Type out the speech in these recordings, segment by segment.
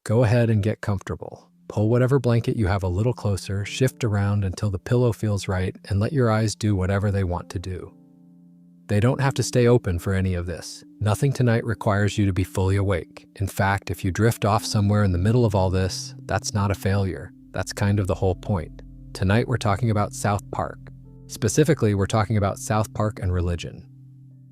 Go ahead and get comfortable. Pull whatever blanket you have a little closer, shift around until the pillow feels right, and let your eyes do whatever they want to do. They don't have to stay open for any of this. Nothing tonight requires you to be fully awake. In fact, if you drift off somewhere in the middle of all this, that's not a failure. That's kind of the whole point. Tonight we're talking about South Park. Specifically, we're talking about South Park and religion,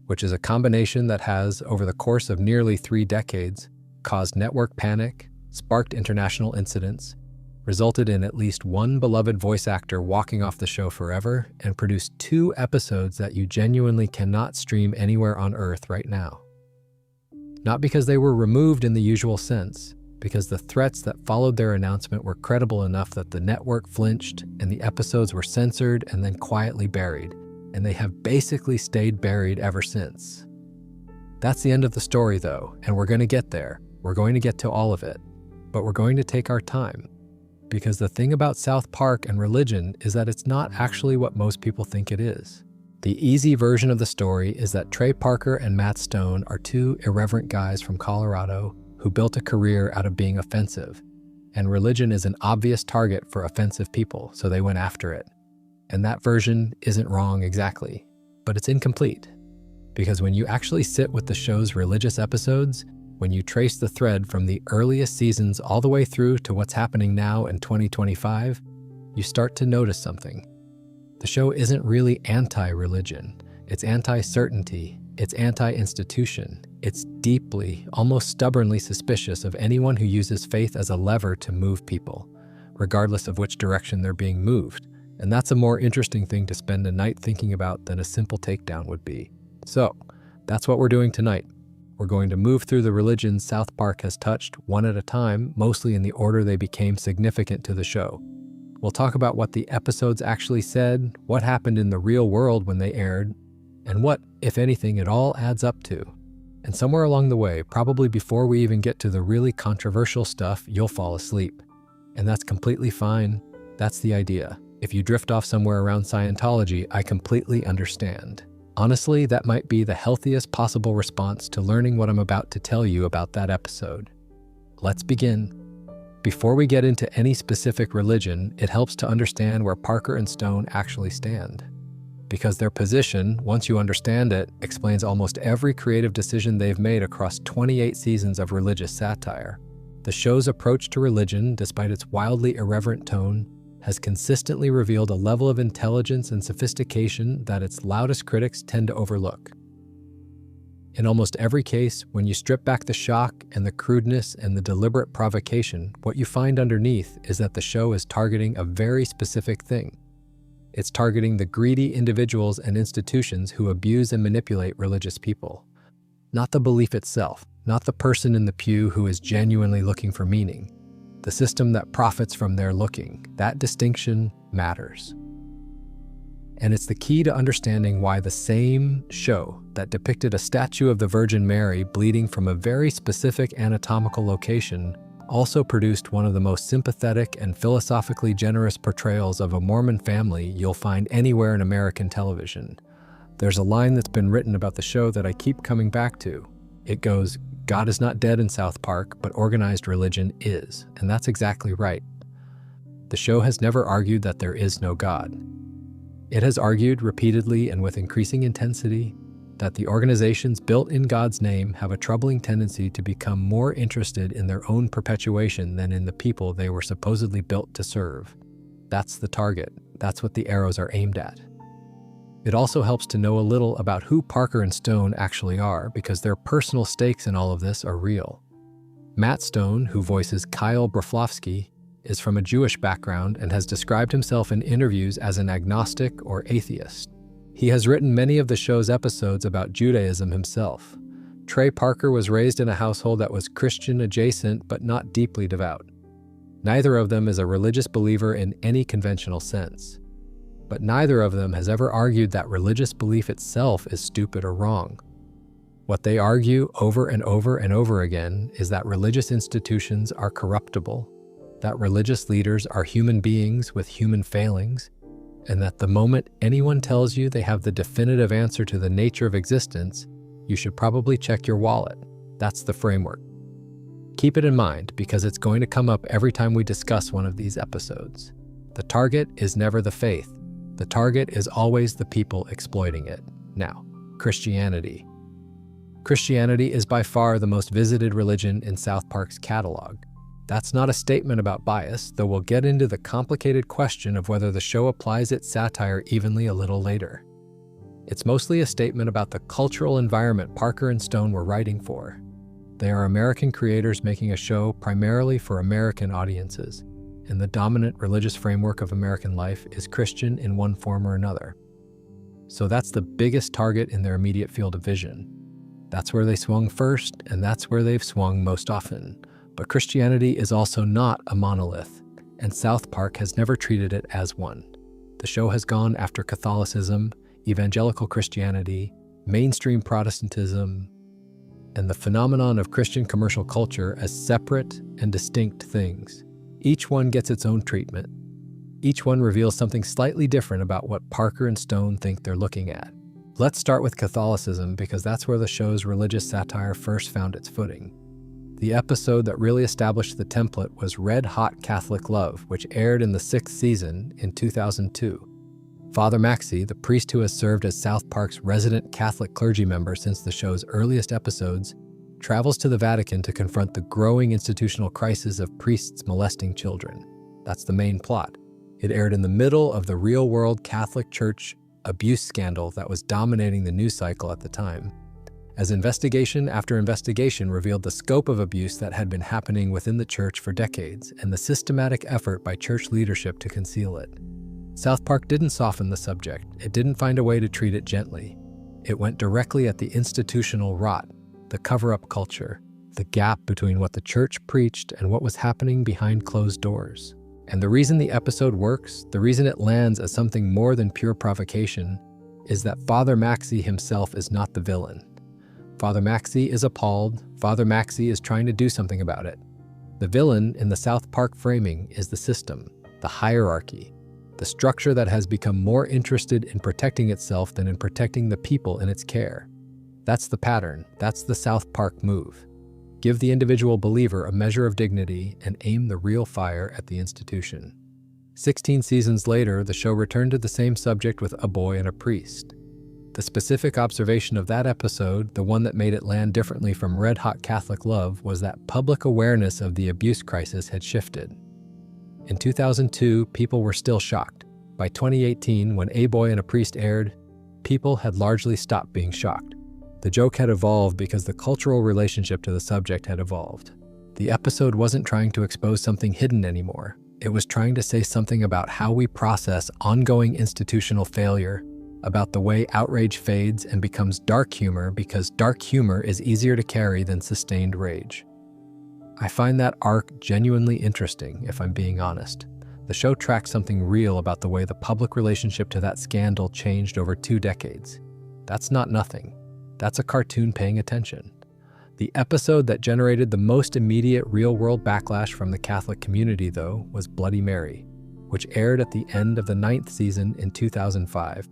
which is a combination that has, over the course of nearly 3 decades, caused network panic, sparked international incidents, resulted in at least one beloved voice actor walking off the show forever, and produced 2 episodes that you genuinely cannot stream anywhere on Earth right now. Not because they were removed in the usual sense, because the threats that followed their announcement were credible enough that the network flinched and the episodes were censored and then quietly buried, and they have basically stayed buried ever since. That's the end of the story though, and we're going to get there. We're going to get to all of it, but we're going to take our time. Because the thing about South Park and religion is that it's not actually what most people think it is. The easy version of the story is that Trey Parker and Matt Stone are 2 irreverent guys from Colorado who built a career out of being offensive, and religion is an obvious target for offensive people, so they went after it. And that version isn't wrong exactly, but it's incomplete. Because when you actually sit with the show's religious episodes, when you trace the thread from the earliest seasons all the way through to what's happening now in 2025, you start to notice something. The show isn't really anti-religion. It's anti-certainty. It's anti-institution. It's deeply, almost stubbornly suspicious of anyone who uses faith as a lever to move people, regardless of which direction they're being moved. And that's a more interesting thing to spend a night thinking about than a simple takedown would be. So, that's what we're doing tonight. We're going to move through the religions South Park has touched one at a time, mostly in the order they became significant to the show. We'll talk about what the episodes actually said, what happened in the real world when they aired, and what, if anything, it all adds up to. And somewhere along the way, probably before we even get to the really controversial stuff, you'll fall asleep. And that's completely fine. That's the idea. If you drift off somewhere around Scientology, I completely understand. Honestly, that might be the healthiest possible response to learning what I'm about to tell you about that episode. Let's begin. Before we get into any specific religion, it helps to understand where Parker and Stone actually stand. Because their position, once you understand it, explains almost every creative decision they've made across 28 seasons of religious satire. The show's approach to religion, despite its wildly irreverent tone, has consistently revealed a level of intelligence and sophistication that its loudest critics tend to overlook. In almost every case, when you strip back the shock and the crudeness and the deliberate provocation, what you find underneath is that the show is targeting a very specific thing. It's targeting the greedy individuals and institutions who abuse and manipulate religious people. Not the belief itself, not the person in the pew who is genuinely looking for meaning. The system that profits from their looking. That distinction matters. And it's the key to understanding why the same show that depicted a statue of the Virgin Mary bleeding from a very specific anatomical location also produced one of the most sympathetic and philosophically generous portrayals of a Mormon family you'll find anywhere in American television. There's a line that's been written about the show that I keep coming back to. It goes, "God is not dead in South Park, but organized religion is." And that's exactly right. The show has never argued that there is no God. It has argued repeatedly and with increasing intensity that the organizations built in God's name have a troubling tendency to become more interested in their own perpetuation than in the people they were supposedly built to serve. That's the target. That's what the arrows are aimed at. It also helps to know a little about who Parker and Stone actually are, because their personal stakes in all of this are real. Matt Stone, who voices Kyle Broflovsky, is from a Jewish background and has described himself in interviews as an agnostic or atheist. He has written many of the show's episodes about Judaism himself. Trey Parker was raised in a household that was Christian adjacent but not deeply devout. Neither of them is a religious believer in any conventional sense. But neither of them has ever argued that religious belief itself is stupid or wrong. What they argue over and over and over again is that religious institutions are corruptible, that religious leaders are human beings with human failings, and that the moment anyone tells you they have the definitive answer to the nature of existence, you should probably check your wallet. That's the framework. Keep it in mind because it's going to come up every time we discuss one of these episodes. The target is never the faith. The target is always the people exploiting it. Now, Christianity. Christianity is by far the most visited religion in South Park's catalog. That's not a statement about bias, though we'll get into the complicated question of whether the show applies its satire evenly a little later. It's mostly a statement about the cultural environment Parker and Stone were writing for. They are American creators making a show primarily for American audiences, and the dominant religious framework of American life is Christian in one form or another. So that's the biggest target in their immediate field of vision. That's where they swung first, and that's where they've swung most often. But Christianity is also not a monolith, and South Park has never treated it as one. The show has gone after Catholicism, evangelical Christianity, mainstream Protestantism, and the phenomenon of Christian commercial culture as separate and distinct things. Each one gets its own treatment. Each one reveals something slightly different about what Parker and Stone think they're looking at. Let's start with Catholicism because that's where the show's religious satire first found its footing. The episode that really established the template was Red Hot Catholic Love, which aired in the 6th season in 2002. Father Maxey, the priest who has served as South Park's resident Catholic clergy member since the show's earliest episodes, travels to the Vatican to confront the growing institutional crisis of priests molesting children. That's the main plot. It aired in the middle of the real-world Catholic Church abuse scandal that was dominating the news cycle at the time, as investigation after investigation revealed the scope of abuse that had been happening within the church for decades and the systematic effort by church leadership to conceal it. South Park didn't soften the subject. It didn't find a way to treat it gently. It went directly at the institutional rot, the cover-up culture, the gap between what the church preached and what was happening behind closed doors. And the reason the episode works, the reason it lands as something more than pure provocation, is that Father Maxey himself is not the villain. Father Maxey is appalled. Father Maxey is trying to do something about it. The villain in the South Park framing is the system, the hierarchy, the structure that has become more interested in protecting itself than in protecting the people in its care. That's the pattern. That's the South Park move. Give the individual believer a measure of dignity and aim the real fire at the institution. 16 seasons later, the show returned to the same subject with A Boy and a Priest. The specific observation of that episode, the one that made it land differently from Red Hot Catholic Love, was that public awareness of the abuse crisis had shifted. In 2002, people were still shocked. By 2018, when A Boy and a Priest aired, people had largely stopped being shocked. The joke had evolved because the cultural relationship to the subject had evolved. The episode wasn't trying to expose something hidden anymore. It was trying to say something about how we process ongoing institutional failure, about the way outrage fades and becomes dark humor because dark humor is easier to carry than sustained rage. I find that arc genuinely interesting, if I'm being honest. The show tracks something real about the way the public relationship to that scandal changed over 2 decades. That's not nothing. That's a cartoon paying attention. The episode that generated the most immediate real-world backlash from the Catholic community, though, was Bloody Mary, which aired at the end of the 9th season in 2005.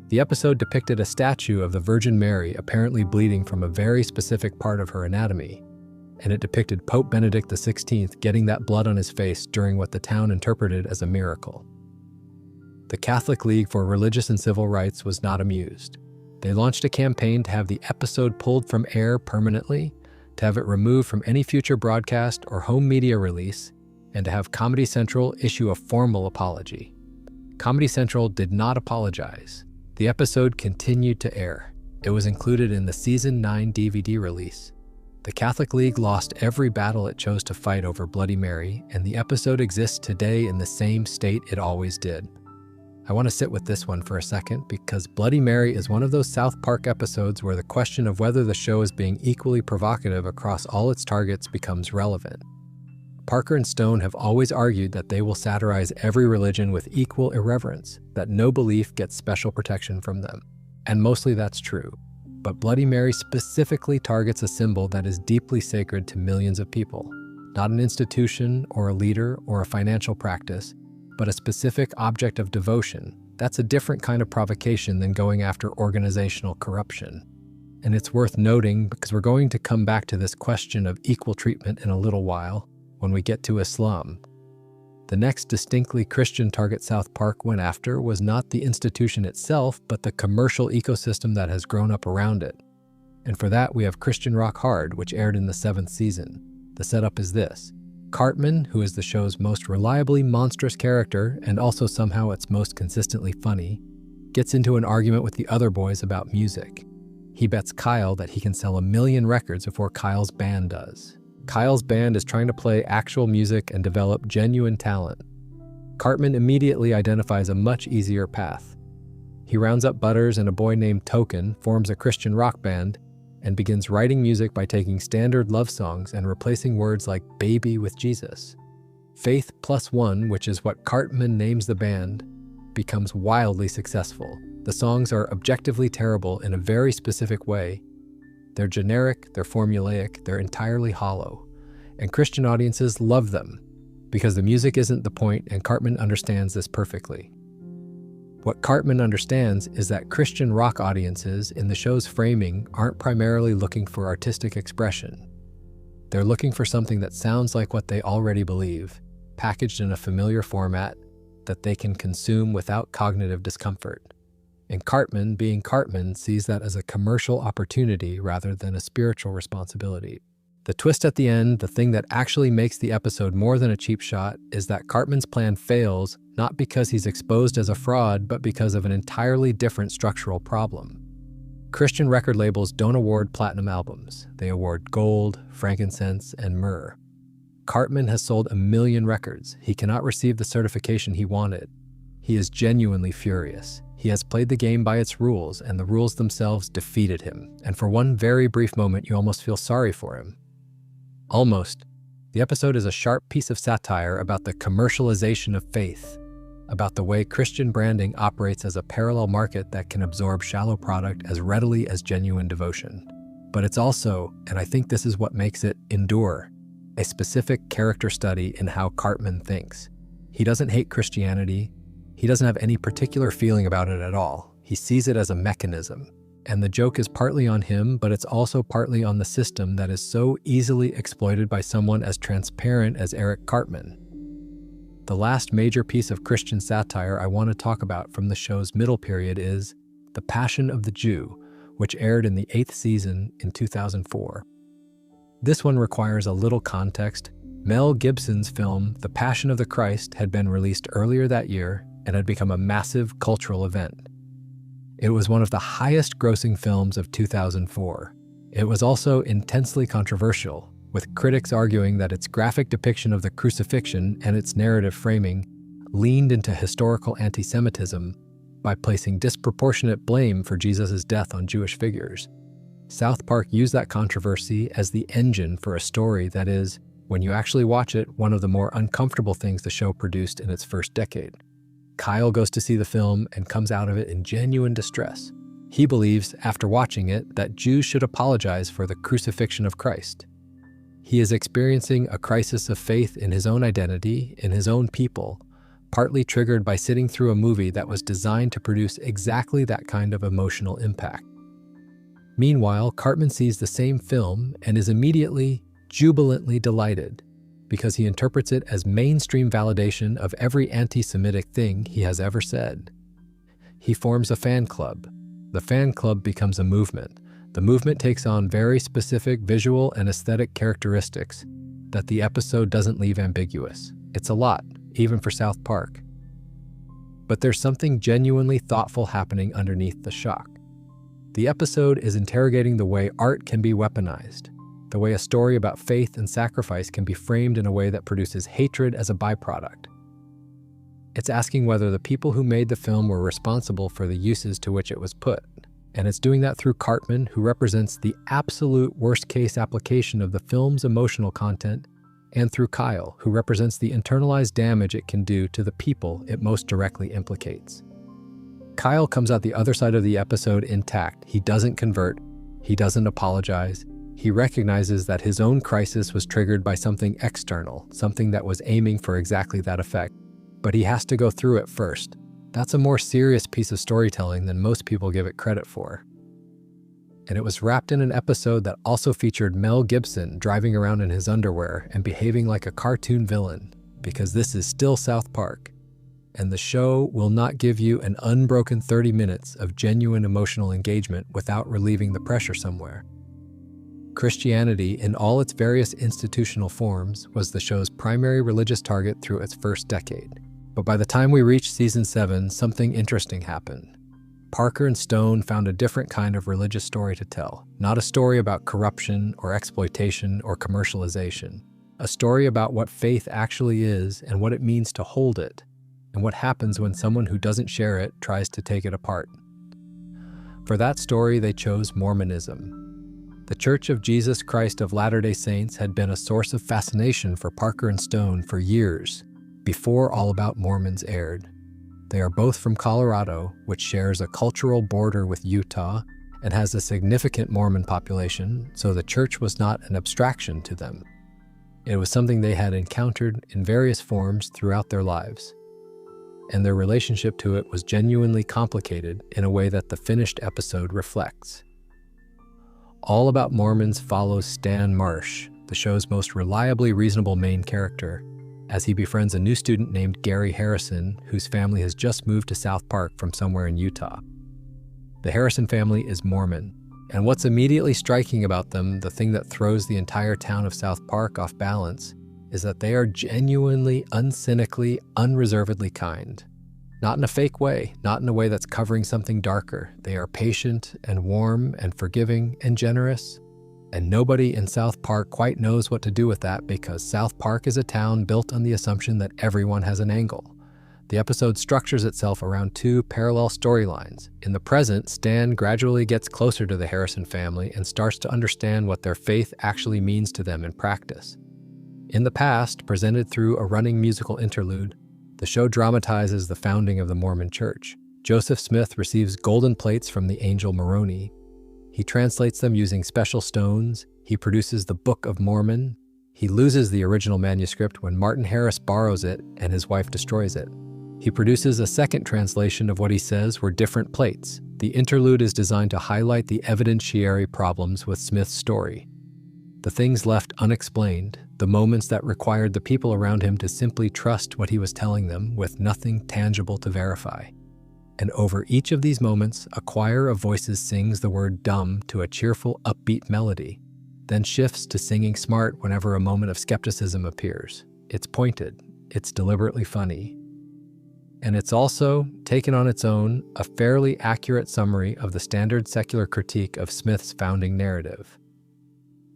The episode depicted a statue of the Virgin Mary apparently bleeding from a very specific part of her anatomy, and it depicted Pope Benedict XVI getting that blood on his face during what the town interpreted as a miracle. The Catholic League for Religious and Civil Rights was not amused. They launched a campaign to have the episode pulled from air permanently, to have it removed from any future broadcast or home media release, and to have Comedy Central issue a formal apology. Comedy Central did not apologize. The episode continued to air. It was included in the Season 9 DVD release. The Catholic League lost every battle it chose to fight over Bloody Mary, and the episode exists today in the same state it always did. I want to sit with this one for a second because Bloody Mary is one of those South Park episodes where the question of whether the show is being equally provocative across all its targets becomes relevant. Parker and Stone have always argued that they will satirize every religion with equal irreverence, that no belief gets special protection from them. And mostly that's true. But Bloody Mary specifically targets a symbol that is deeply sacred to millions of people. Not an institution or a leader or a financial practice, but a specific object of devotion. That's a different kind of provocation than going after organizational corruption. And it's worth noting because we're going to come back to this question of equal treatment in a little while when we get to Islam. The next distinctly Christian target South Park went after was not the institution itself, but the commercial ecosystem that has grown up around it. And for that, we have Christian Rock Hard, which aired in the 7th season. The setup is this. Cartman, who is the show's most reliably monstrous character and also somehow its most consistently funny, gets into an argument with the other boys about music. He bets Kyle that he can sell 1 million records before Kyle's band does. Kyle's band is trying to play actual music and develop genuine talent. Cartman immediately identifies a much easier path. He rounds up Butters and a boy named Token, forms a Christian rock band, and begins writing music by taking standard love songs and replacing words like baby with Jesus. Faith Plus One, which is what Cartman names the band, becomes wildly successful. The songs are objectively terrible in a very specific way. They're generic, they're formulaic, they're entirely hollow. And Christian audiences love them because the music isn't the point, and Cartman understands this perfectly. What Cartman understands is that Christian rock audiences in the show's framing aren't primarily looking for artistic expression. They're looking for something that sounds like what they already believe, packaged in a familiar format that they can consume without cognitive discomfort. And Cartman, being Cartman, sees that as a commercial opportunity rather than a spiritual responsibility. The twist at the end, the thing that actually makes the episode more than a cheap shot, is that Cartman's plan fails not because he's exposed as a fraud, but because of an entirely different structural problem. Christian record labels don't award platinum albums. They award gold, frankincense, and myrrh. Cartman has sold 1 million records. He cannot receive the certification he wanted. He is genuinely furious. He has played the game by its rules, and the rules themselves defeated him. And for one very brief moment, you almost feel sorry for him. Almost. The episode is a sharp piece of satire about the commercialization of faith, about the way Christian branding operates as a parallel market that can absorb shallow product as readily as genuine devotion. But it's also, and I think this is what makes it endure, a specific character study in how Cartman thinks. He doesn't hate Christianity. He doesn't have any particular feeling about it at all. He sees it as a mechanism. And the joke is partly on him, but it's also partly on the system that is so easily exploited by someone as transparent as Eric Cartman. The last major piece of Christian satire I want to talk about from the show's middle period is The Passion of the Jew, which aired in the 8th season in 2004. This one requires a little context. Mel Gibson's film, The Passion of the Christ, had been released earlier that year and had become a massive cultural event. It was one of the highest-grossing films of 2004. It was also intensely controversial, with critics arguing that its graphic depiction of the crucifixion and its narrative framing leaned into historical anti-Semitism by placing disproportionate blame for Jesus' death on Jewish figures. South Park used that controversy as the engine for a story that is, when you actually watch it, one of the more uncomfortable things the show produced in its first decade. Kyle goes to see the film and comes out of it in genuine distress. He believes, after watching it, that Jews should apologize for the crucifixion of Christ. He is experiencing a crisis of faith in his own identity, in his own people, partly triggered by sitting through a movie that was designed to produce exactly that kind of emotional impact. Meanwhile, Cartman sees the same film and is immediately, jubilantly delighted because he interprets it as mainstream validation of every anti-Semitic thing he has ever said. He forms a fan club. The fan club becomes a movement. The movement takes on very specific visual and aesthetic characteristics that the episode doesn't leave ambiguous. It's a lot, even for South Park. But there's something genuinely thoughtful happening underneath the shock. The episode is interrogating the way art can be weaponized, the way a story about faith and sacrifice can be framed in a way that produces hatred as a byproduct. It's asking whether the people who made the film were responsible for the uses to which it was put. And it's doing that through Cartman, who represents the absolute worst-case application of the film's emotional content, and through Kyle, who represents the internalized damage it can do to the people it most directly implicates. Kyle comes out the other side of the episode intact. He doesn't convert. He doesn't apologize. He recognizes that his own crisis was triggered by something external, something that was aiming for exactly that effect. But he has to go through it first. That's a more serious piece of storytelling than most people give it credit for. And it was wrapped in an episode that also featured Mel Gibson driving around in his underwear and behaving like a cartoon villain, because this is still South Park. And the show will not give you an unbroken 30 minutes of genuine emotional engagement without relieving the pressure somewhere. Christianity, in all its various institutional forms, was the show's primary religious target through its first decade. But by the time we reached season 7, something interesting happened. Parker and Stone found a different kind of religious story to tell, not a story about corruption or exploitation or commercialization, a story about what faith actually is and what it means to hold it, and what happens when someone who doesn't share it tries to take it apart. For that story, they chose Mormonism. The Church of Jesus Christ of Latter-day Saints had been a source of fascination for Parker and Stone for years, before All About Mormons aired. They are both from Colorado, which shares a cultural border with Utah and has a significant Mormon population, so the church was not an abstraction to them. It was something they had encountered in various forms throughout their lives, and their relationship to it was genuinely complicated in a way that the finished episode reflects. All About Mormons follows Stan Marsh, the show's most reliably reasonable main character, as he befriends a new student named Gary Harrison, whose family has just moved to South Park from somewhere in Utah. The Harrison family is Mormon, and what's immediately striking about them, the thing that throws the entire town of South Park off balance, is that they are genuinely, uncynically, unreservedly kind. Not in a fake way, not in a way that's covering something darker. They are patient and warm and forgiving and generous. And nobody in South Park quite knows what to do with that, because South Park is a town built on the assumption that everyone has an angle. The episode structures itself around two parallel storylines. In the present, Stan gradually gets closer to the Harrison family and starts to understand what their faith actually means to them in practice. In the past, presented through a running musical interlude, the show dramatizes the founding of the Mormon Church. Joseph Smith receives golden plates from the angel Moroni. He translates them using special stones. He produces the Book of Mormon. He loses the original manuscript when Martin Harris borrows it and his wife destroys it. He produces a second translation of what he says were different plates. The interlude is designed to highlight the evidentiary problems with Smith's story. The things left unexplained, the moments that required the people around him to simply trust what he was telling them with nothing tangible to verify. And over each of these moments, a choir of voices sings the word dumb to a cheerful, upbeat melody, then shifts to singing smart whenever a moment of skepticism appears. It's pointed, it's deliberately funny. And it's also, taken on its own, a fairly accurate summary of the standard secular critique of Smith's founding narrative.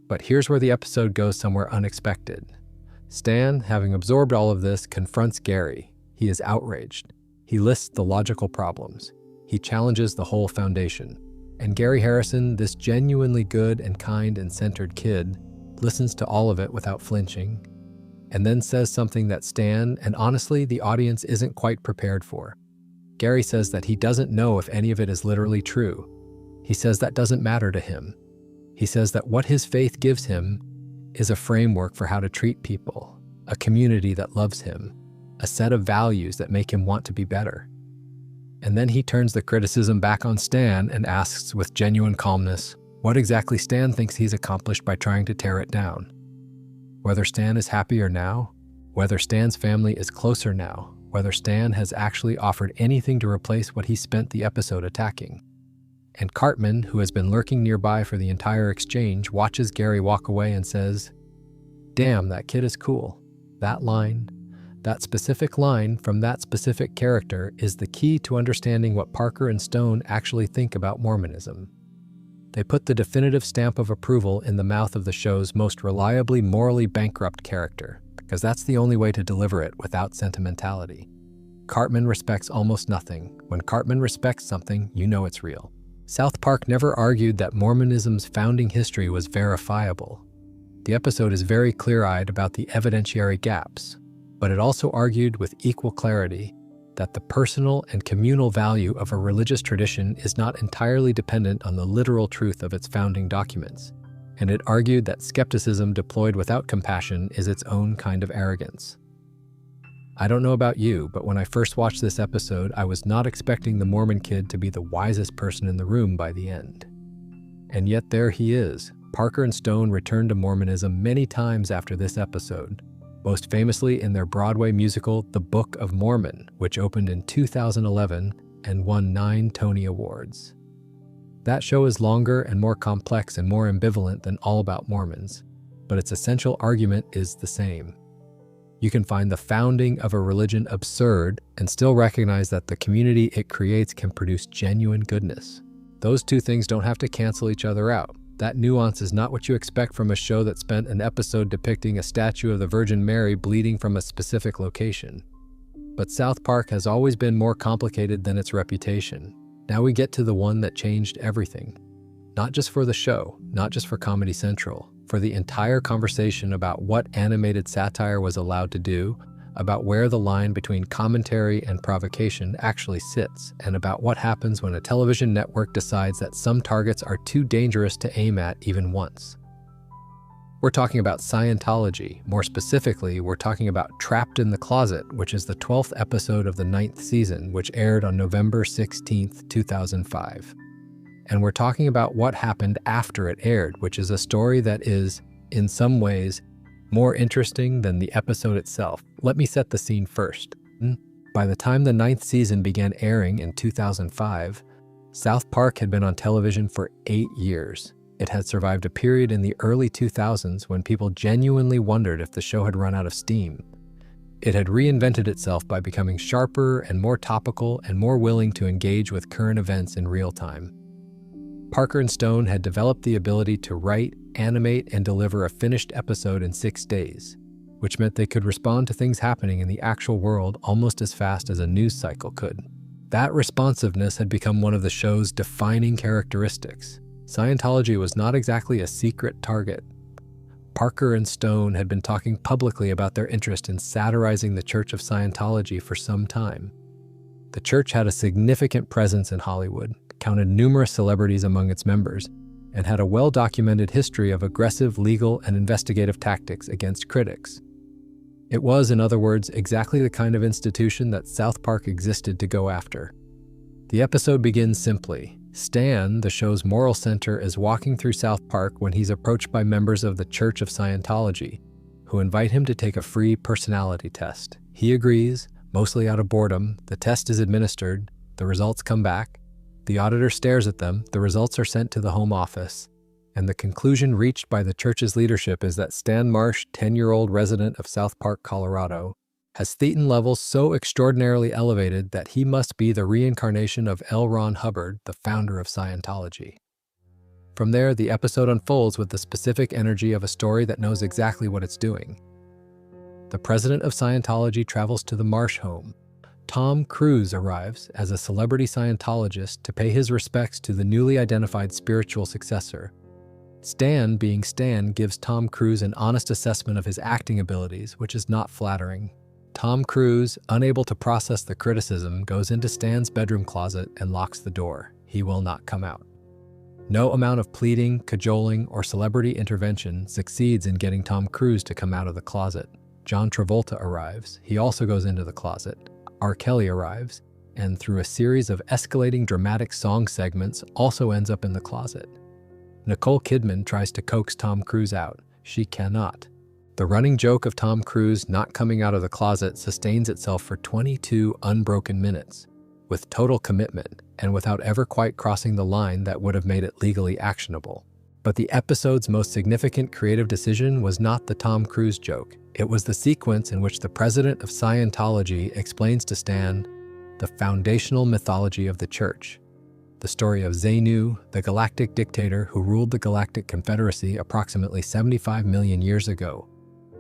But here's where the episode goes somewhere unexpected. Stan, having absorbed all of this, confronts Gary. He is outraged. He lists the logical problems. He challenges the whole foundation. And Gary Harrison, this genuinely good and kind and centered kid, listens to all of it without flinching, and then says something that Stan, and honestly, the audience isn't quite prepared for. Gary says that he doesn't know if any of it is literally true. He says that doesn't matter to him. He says that what his faith gives him is a framework for how to treat people, a community that loves him, a set of values that make him want to be better. And then he turns the criticism back on Stan and asks with genuine calmness what exactly Stan thinks he's accomplished by trying to tear it down. Whether Stan is happier now, whether Stan's family is closer now, whether Stan has actually offered anything to replace what he spent the episode attacking. And Cartman, who has been lurking nearby for the entire exchange, watches Gary walk away and says, "Damn, that kid is cool." That line, that specific line from that specific character, is the key to understanding what Parker and Stone actually think about Mormonism. They put the definitive stamp of approval in the mouth of the show's most reliably morally bankrupt character, because that's the only way to deliver it without sentimentality. Cartman respects almost nothing. When Cartman respects something, you know it's real. South Park never argued that Mormonism's founding history was verifiable. The episode is very clear-eyed about the evidentiary gaps, but it also argued with equal clarity that the personal and communal value of a religious tradition is not entirely dependent on the literal truth of its founding documents, and it argued that skepticism deployed without compassion is its own kind of arrogance. I don't know about you, but when I first watched this episode, I was not expecting the Mormon kid to be the wisest person in the room by the end. And yet there he is. Parker and Stone returned to Mormonism many times after this episode, most famously in their Broadway musical The Book of Mormon, which opened in 2011 and won 9 Tony Awards. That show is longer and more complex and more ambivalent than All About Mormons, but its essential argument is the same. You can find the founding of a religion absurd and still recognize that the community it creates can produce genuine goodness. Those two things don't have to cancel each other out. That nuance is not what you expect from a show that spent an episode depicting a statue of the Virgin Mary bleeding from a specific location. But South Park has always been more complicated than its reputation. Now we get to the one that changed everything. Not just for the show, not just for Comedy Central, for the entire conversation about what animated satire was allowed to do, about where the line between commentary and provocation actually sits, and about what happens when a television network decides that some targets are too dangerous to aim at even once. We're talking about Scientology. More specifically, we're talking about Trapped in the Closet, which is the 12th episode of the 9th season, which aired on November 16th, 2005. And we're talking about what happened after it aired, which is a story that is, in some ways, more interesting than the episode itself. Let me set the scene first. By the time the 9th season began airing in 2005, South Park had been on television for 8 years. It had survived a period in the early 2000s when people genuinely wondered if the show had run out of steam. It had reinvented itself by becoming sharper and more topical and more willing to engage with current events in real time. Parker and Stone had developed the ability to write, animate, and deliver a finished episode in 6 days, which meant they could respond to things happening in the actual world almost as fast as a news cycle could. That responsiveness had become one of the show's defining characteristics. Scientology was not exactly a secret target. Parker and Stone had been talking publicly about their interest in satirizing the Church of Scientology for some time. The church had a significant presence in Hollywood, counted numerous celebrities among its members, and had a well-documented history of aggressive legal and investigative tactics against critics. It was, in other words, exactly the kind of institution that South Park existed to go after. The episode begins simply. Stan, the show's moral center, is walking through South Park when he's approached by members of the Church of Scientology, who invite him to take a free personality test. He agrees, mostly out of boredom. The test is administered, the results come back. The auditor stares at them, the results are sent to the home office, and the conclusion reached by the church's leadership is that Stan Marsh, 10-year-old resident of South Park, Colorado, has thetan levels so extraordinarily elevated that he must be the reincarnation of L. Ron Hubbard, the founder of Scientology. From there, the episode unfolds with the specific energy of a story that knows exactly what it's doing. The president of Scientology travels to the Marsh home. Tom Cruise arrives as a celebrity Scientologist to pay his respects to the newly identified spiritual successor. Stan, being Stan, gives Tom Cruise an honest assessment of his acting abilities, which is not flattering. Tom Cruise, unable to process the criticism, goes into Stan's bedroom closet and locks the door. He will not come out. No amount of pleading, cajoling, or celebrity intervention succeeds in getting Tom Cruise to come out of the closet. John Travolta arrives. He also goes into the closet. R. Kelly arrives, and through a series of escalating dramatic song segments, also ends up in the closet. Nicole Kidman tries to coax Tom Cruise out. She cannot. The running joke of Tom Cruise not coming out of the closet sustains itself for 22 unbroken minutes, with total commitment and without ever quite crossing the line that would have made it legally actionable. But the episode's most significant creative decision was not the Tom Cruise joke. It was the sequence in which the president of Scientology explains to Stan the foundational mythology of the church. The story of Xenu, the galactic dictator who ruled the Galactic Confederacy approximately 75 million years ago,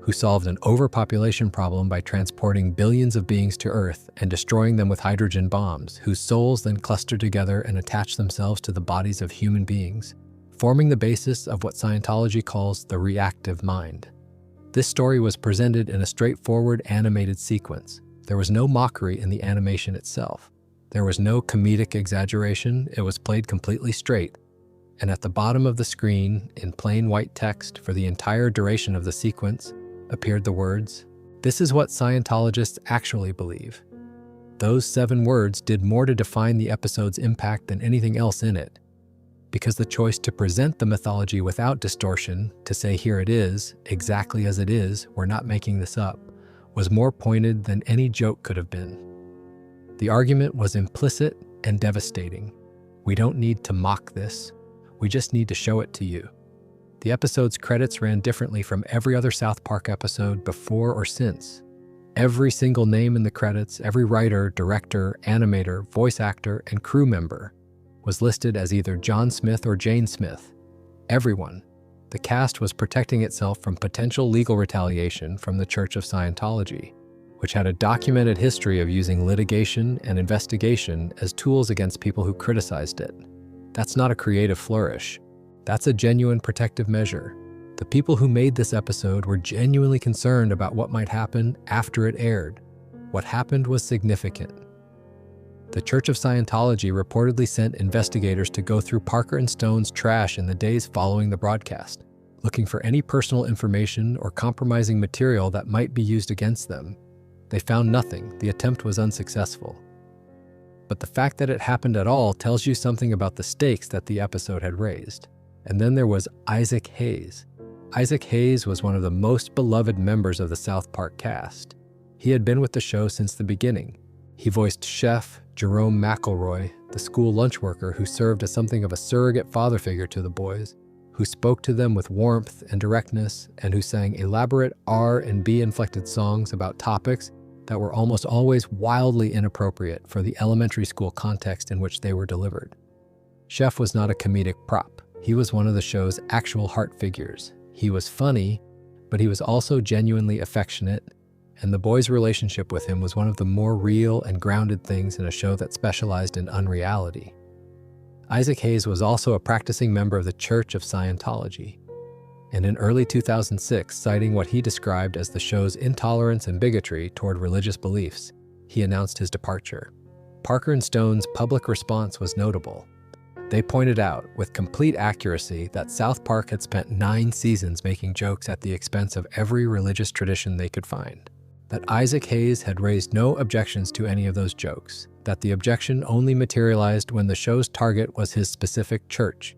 who solved an overpopulation problem by transporting billions of beings to Earth and destroying them with hydrogen bombs, whose souls then clustered together and attached themselves to the bodies of human beings, forming the basis of what Scientology calls the reactive mind. This story was presented in a straightforward animated sequence. There was no mockery in the animation itself. There was no comedic exaggeration. It was played completely straight. And at the bottom of the screen, in plain white text for the entire duration of the sequence, appeared the words, "This is what Scientologists actually believe." Those 7 words did more to define the episode's impact than anything else in it. because the choice to present the mythology without distortion, to say here it is, exactly as it is, we're not making this up, was more pointed than any joke could have been. The argument was implicit and devastating. We don't need to mock this, we just need to show it to you. The episode's credits ran differently from every other South Park episode before or since. Every single name in the credits, every writer, director, animator, voice actor, and crew member was listed as either John Smith or Jane Smith. Everyone. The cast was protecting itself from potential legal retaliation from the Church of Scientology, which had a documented history of using litigation and investigation as tools against people who criticized it. That's not a creative flourish. That's a genuine protective measure. The people who made this episode were genuinely concerned about what might happen after it aired. What happened was significant. The Church of Scientology reportedly sent investigators to go through Parker and Stone's trash in the days following the broadcast, looking for any personal information or compromising material that might be used against them. They found nothing. The attempt was unsuccessful. But the fact that it happened at all tells you something about the stakes that the episode had raised. And then there was Isaac Hayes. Isaac Hayes was one of the most beloved members of the South Park cast. He had been with the show since the beginning. He voiced Chef Jerome McElroy, the school lunch worker who served as something of a surrogate father figure to the boys, who spoke to them with warmth and directness, and who sang elaborate R&B inflected songs about topics that were almost always wildly inappropriate for the elementary school context in which they were delivered. Chef was not a comedic prop. He was one of the show's actual heart figures. He was funny, but he was also genuinely affectionate, and the boys' relationship with him was one of the more real and grounded things in a show that specialized in unreality. Isaac Hayes was also a practicing member of the Church of Scientology, and in early 2006, citing what he described as the show's intolerance and bigotry toward religious beliefs, he announced his departure. Parker and Stone's public response was notable. They pointed out, with complete accuracy, that South Park had spent 9 seasons making jokes at the expense of every religious tradition they could find. That Isaac Hayes had raised no objections to any of those jokes. That the objection only materialized when the show's target was his specific church.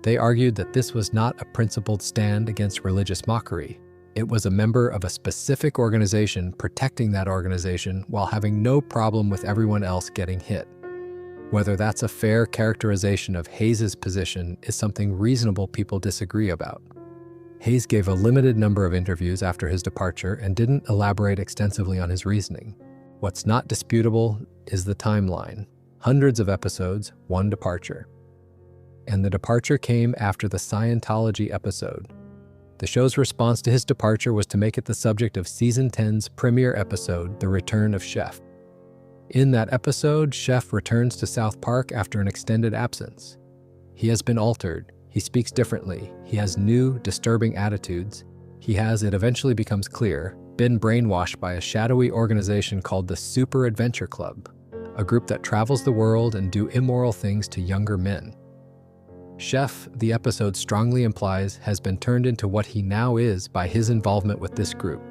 They argued that this was not a principled stand against religious mockery. It was a member of a specific organization protecting that organization while having no problem with everyone else getting hit. Whether that's a fair characterization of Hayes' position is something reasonable people disagree about. Hayes gave a limited number of interviews after his departure and didn't elaborate extensively on his reasoning. What's not disputable is the timeline. Hundreds of episodes, one departure. And the departure came after the Scientology episode. The show's response to his departure was to make it the subject of Season 10's premiere episode, The Return of Chef. In that episode, Chef returns to South Park after an extended absence. He has been altered. He speaks differently. He has new, disturbing attitudes. He has, it eventually becomes clear, been brainwashed by a shadowy organization called the Super Adventure Club, a group that travels the world and do immoral things to younger men. Chef, the episode strongly implies, has been turned into what he now is by his involvement with this group.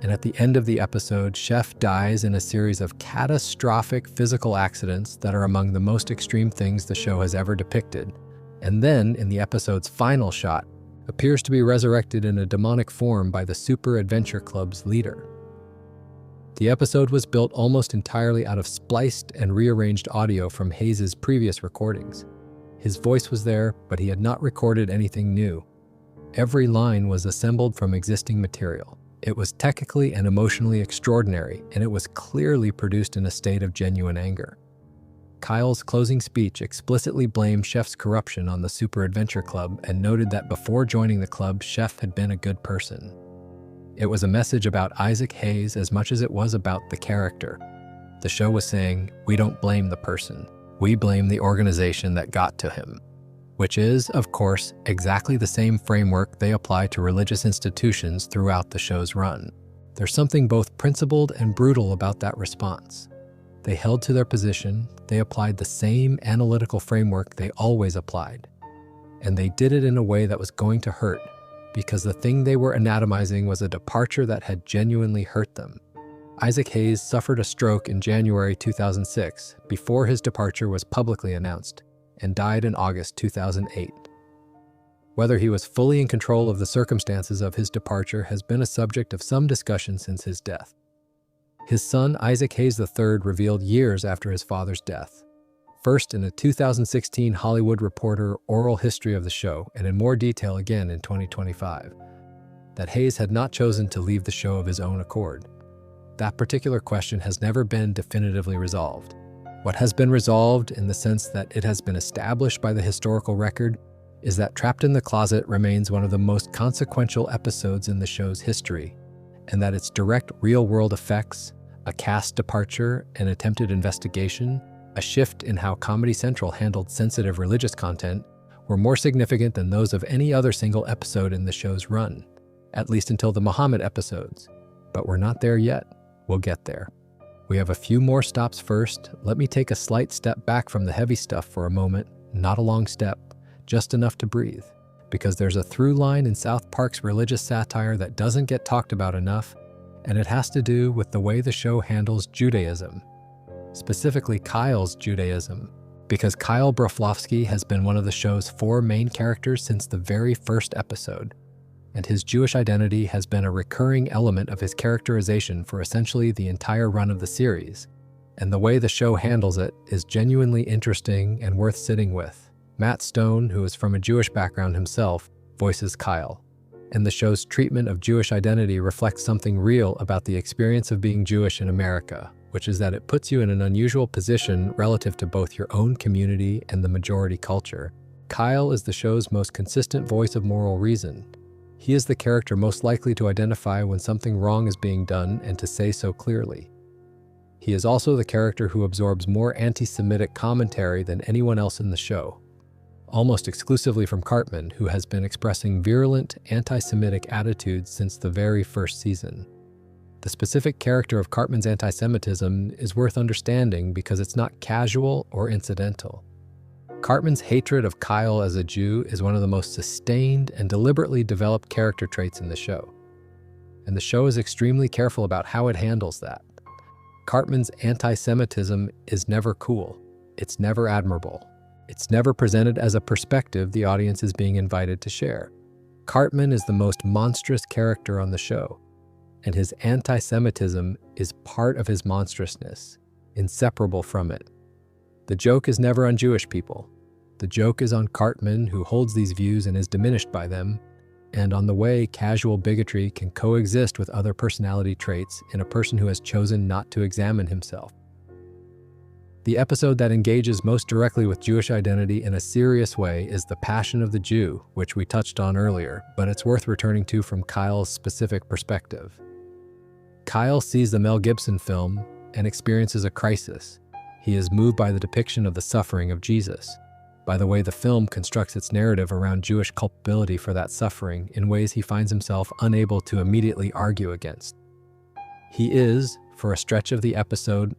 And at the end of the episode, Chef dies in a series of catastrophic physical accidents that are among the most extreme things the show has ever depicted. And then, in the episode's final shot, appears to be resurrected in a demonic form by the Super Adventure Club's leader. The episode was built almost entirely out of spliced and rearranged audio from Hayes' previous recordings. His voice was there, but he had not recorded anything new. Every line was assembled from existing material. It was technically and emotionally extraordinary, and it was clearly produced in a state of genuine anger. Kyle's closing speech explicitly blamed Chef's corruption on the Super Adventure Club and noted that before joining the club, Chef had been a good person. It was a message about Isaac Hayes as much as it was about the character. The show was saying, we don't blame the person. We blame the organization that got to him. Which is, of course, exactly the same framework they apply to religious institutions throughout the show's run. There's something both principled and brutal about that response. They held to their position, they applied the same analytical framework they always applied. And they did it in a way that was going to hurt, because the thing they were anatomizing was a departure that had genuinely hurt them. Isaac Hayes suffered a stroke in January 2006, before his departure was publicly announced. and died in August 2008. Whether he was fully in control of the circumstances of his departure has been a subject of some discussion since his death. His son, Isaac Hayes III, revealed years after his father's death, first in a 2016 Hollywood Reporter oral history of the show, and in more detail again in 2025, that Hayes had not chosen to leave the show of his own accord. That particular question has never been definitively resolved. What has been resolved, in the sense that it has been established by the historical record, is that Trapped in the Closet remains one of the most consequential episodes in the show's history, and that its direct real-world effects, a cast departure, an attempted investigation, a shift in how Comedy Central handled sensitive religious content, were more significant than those of any other single episode in the show's run, at least until the Muhammad episodes. But we're not there yet. We'll get there. We have a few more stops first. Let me take a slight step back from the heavy stuff for a moment, not a long step, just enough to breathe, because there's a through line in South Park's religious satire that doesn't get talked about enough, and it has to do with the way the show handles Judaism, specifically Kyle's Judaism, because Kyle Broflovsky has been one of the show's 4 main characters since the very first episode, and his Jewish identity has been a recurring element of his characterization for essentially the entire run of the series, and the way the show handles it is genuinely interesting and worth sitting with. Matt Stone, who is from a Jewish background himself, voices Kyle, and the show's treatment of Jewish identity reflects something real about the experience of being Jewish in America, which is that it puts you in an unusual position relative to both your own community and the majority culture. Kyle is the show's most consistent voice of moral reason. He is the character most likely to identify when something wrong is being done and to say so clearly. He is also the character who absorbs more anti-Semitic commentary than anyone else in the show, almost exclusively from Cartman, who has been expressing virulent anti-Semitic attitudes since the very first season. The specific character of Cartman's anti-Semitism is worth understanding because it's not casual or incidental. Cartman's hatred of Kyle as a Jew is one of the most sustained and deliberately developed character traits in the show, and the show is extremely careful about how it handles that. Cartman's anti-Semitism is never cool. It's never admirable. It's never presented as a perspective the audience is being invited to share. Cartman is the most monstrous character on the show, and his anti-Semitism is part of his monstrousness, inseparable from it. The joke is never on Jewish people. The joke is on Cartman, who holds these views and is diminished by them, and on the way casual bigotry can coexist with other personality traits in a person who has chosen not to examine himself. The episode that engages most directly with Jewish identity in a serious way is The Passion of the Jew, which we touched on earlier, but it's worth returning to from Kyle's specific perspective. Kyle sees the Mel Gibson film and experiences a crisis. He is moved by the depiction of the suffering of Jesus, by the way the film constructs its narrative around Jewish culpability for that suffering in ways he finds himself unable to immediately argue against. He is, for a stretch of the episode,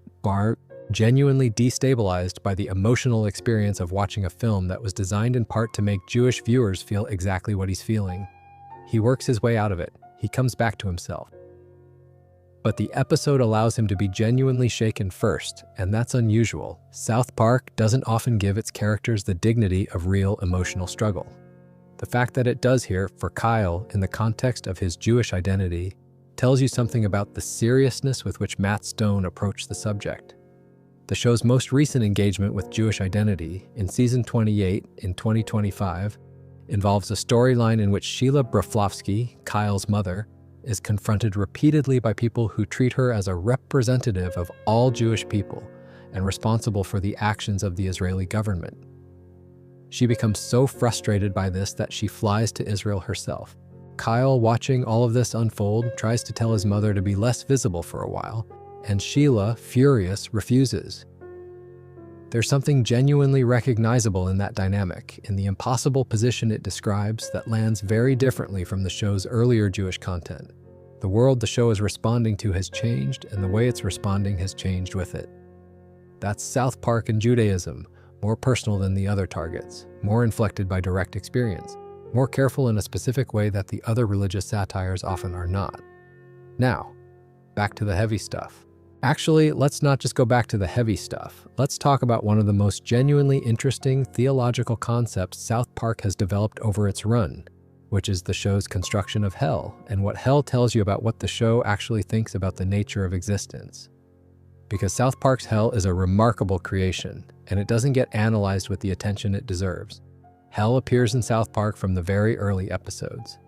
genuinely destabilized by the emotional experience of watching a film that was designed in part to make Jewish viewers feel exactly what he's feeling. He works his way out of it. He comes back to himself. But the episode allows him to be genuinely shaken first, and that's unusual. South Park doesn't often give its characters the dignity of real emotional struggle. The fact that it does here, for Kyle, in the context of his Jewish identity, tells you something about the seriousness with which Matt Stone approached the subject. The show's most recent engagement with Jewish identity, in season 28 in 2025, involves a storyline in which Sheila Broflovsky, Kyle's mother, is confronted repeatedly by people who treat her as a representative of all Jewish people and responsible for the actions of the Israeli government. She becomes so frustrated by this that she flies to Israel herself. Kyle, watching all of this unfold, tries to tell his mother to be less visible for a while, and Sheila, furious, refuses. There's something genuinely recognizable in that dynamic, in the impossible position it describes that lands very differently from the show's earlier Jewish content. The world the show is responding to has changed, and the way it's responding has changed with it. That's South Park and Judaism, more personal than the other targets, more inflected by direct experience, more careful in a specific way that the other religious satires often are not. Now, back to the heavy stuff. Actually, let's not just go back to the heavy stuff. Let's talk about one of the most genuinely interesting theological concepts South Park has developed over its run, which is the show's construction of hell, and what hell tells you about what the show actually thinks about the nature of existence. Because South Park's hell is a remarkable creation, and it doesn't get analyzed with the attention it deserves. Hell appears in South Park from the very early episodes.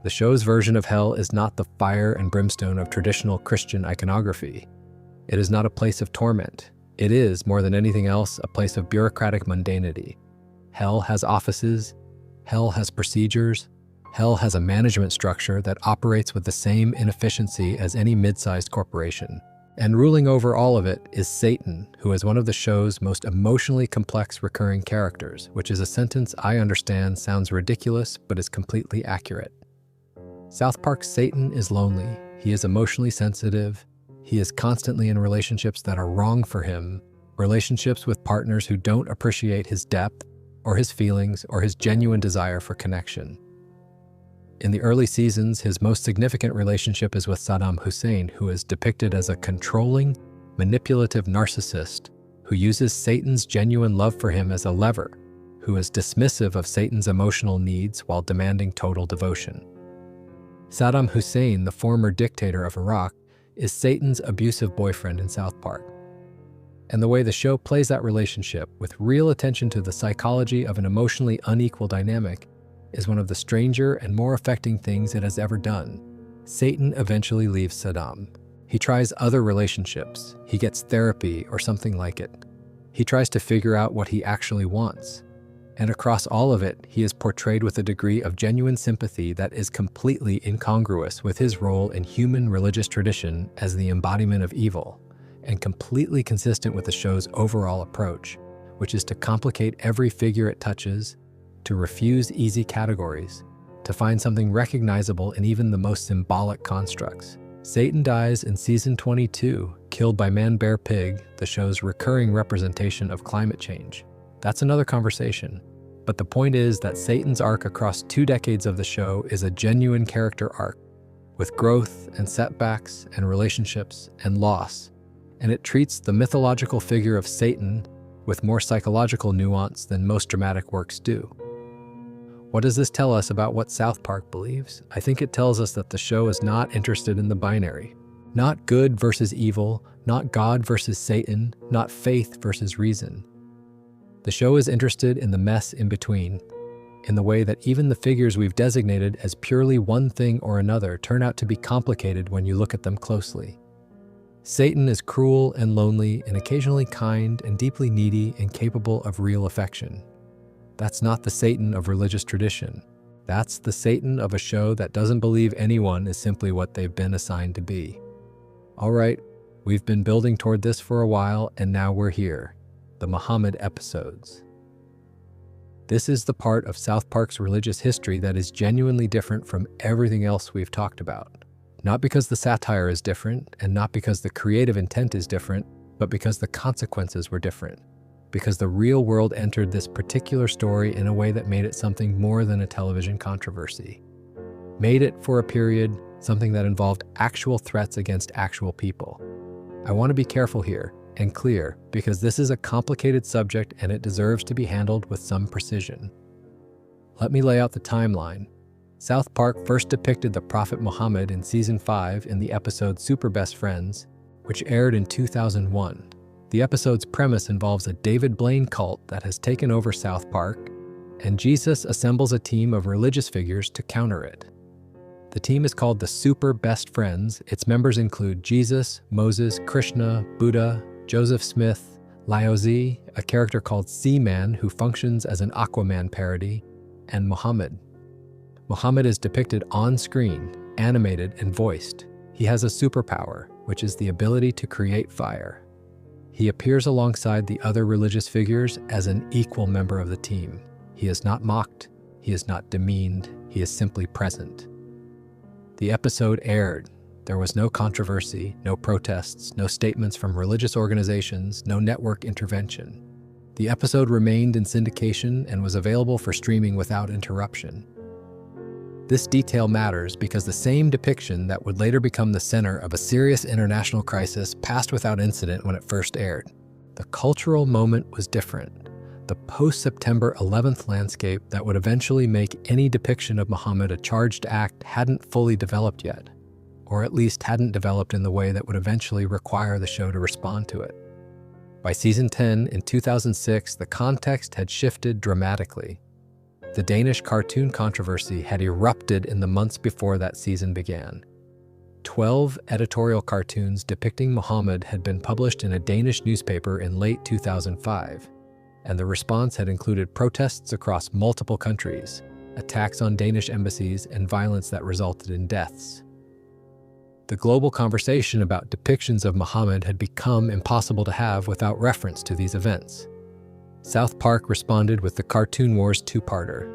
The show's version of hell is not the fire and brimstone of traditional Christian iconography. It is not a place of torment. It is, more than anything else, a place of bureaucratic mundanity. Hell has offices. Hell has procedures. Hell has a management structure that operates with the same inefficiency as any mid-sized corporation. And ruling over all of it is Satan, who is one of the show's most emotionally complex recurring characters, which is a sentence I understand sounds ridiculous but is completely accurate. South Park's Satan is lonely. He is emotionally sensitive. He is constantly in relationships that are wrong for him, relationships with partners who don't appreciate his depth or his feelings or his genuine desire for connection. In the early seasons, his most significant relationship is with Saddam Hussein, who is depicted as a controlling, manipulative narcissist who uses Satan's genuine love for him as a lever, who is dismissive of Satan's emotional needs while demanding total devotion. Saddam Hussein, the former dictator of Iraq, is Satan's abusive boyfriend in South Park. And the way the show plays that relationship with real attention to the psychology of an emotionally unequal dynamic is one of the stranger and more affecting things it has ever done. Satan eventually leaves Saddam. He tries other relationships. He gets therapy or something like it. He tries to figure out what he actually wants. And across all of it, he is portrayed with a degree of genuine sympathy that is completely incongruous with his role in human religious tradition as the embodiment of evil, and completely consistent with the show's overall approach, which is to complicate every figure it touches, to refuse easy categories, to find something recognizable in even the most symbolic constructs. Satan dies in season 22, killed by Man-Bear-Pig, the show's recurring representation of climate change. That's another conversation. But the point is that Satan's arc across 2 decades of the show is a genuine character arc, with growth and setbacks and relationships and loss, and it treats the mythological figure of Satan with more psychological nuance than most dramatic works do. What does this tell us about what South Park believes? I think it tells us that the show is not interested in the binary. Not good versus evil, not God versus Satan, not faith versus reason. The show is interested in the mess in between, in the way that even the figures we've designated as purely one thing or another turn out to be complicated when you look at them closely. Satan is cruel and lonely and occasionally kind and deeply needy and capable of real affection. That's not the Satan of religious tradition. That's the Satan of a show that doesn't believe anyone is simply what they've been assigned to be. All right, we've been building toward this for a while, and now we're here. The Muhammad episodes. This is the part of South Park's religious history that is genuinely different from everything else we've talked about. Not because the satire is different, and not because the creative intent is different, but because the consequences were different. Because the real world entered this particular story in a way that made it something more than a television controversy. Made it, for a period, something that involved actual threats against actual people. I want to be careful here and clear, because this is a complicated subject and it deserves to be handled with some precision. Let me lay out the timeline. South Park first depicted the Prophet Muhammad in Season 5 in the episode Super Best Friends, which aired in 2001. The episode's premise involves a David Blaine cult that has taken over South Park, and Jesus assembles a team of religious figures to counter it. The team is called the Super Best Friends. Its members include Jesus, Moses, Krishna, Buddha, Joseph Smith, Lao Tzu, a character called Seaman who functions as an Aquaman parody, and Muhammad. Muhammad is depicted on screen, animated, and voiced. He has a superpower, which is the ability to create fire. He appears alongside the other religious figures as an equal member of the team. He is not mocked, he is not demeaned, he is simply present. The episode aired. There was no controversy, no protests, no statements from religious organizations, no network intervention. The episode remained in syndication and was available for streaming without interruption. This detail matters because the same depiction that would later become the center of a serious international crisis passed without incident when it first aired. The cultural moment was different. The post-September 11th landscape that would eventually make any depiction of Muhammad a charged act hadn't fully developed yet, or at least hadn't developed in the way that would eventually require the show to respond to it. By season 10 in 2006, the context had shifted dramatically. The Danish cartoon controversy had erupted in the months before that season began. 12 editorial cartoons depicting Muhammad had been published in a Danish newspaper in late 2005, and the response had included protests across multiple countries, attacks on Danish embassies, and violence that resulted in deaths. The global conversation about depictions of Muhammad had become impossible to have without reference to these events. South Park responded with the Cartoon Wars two-parter.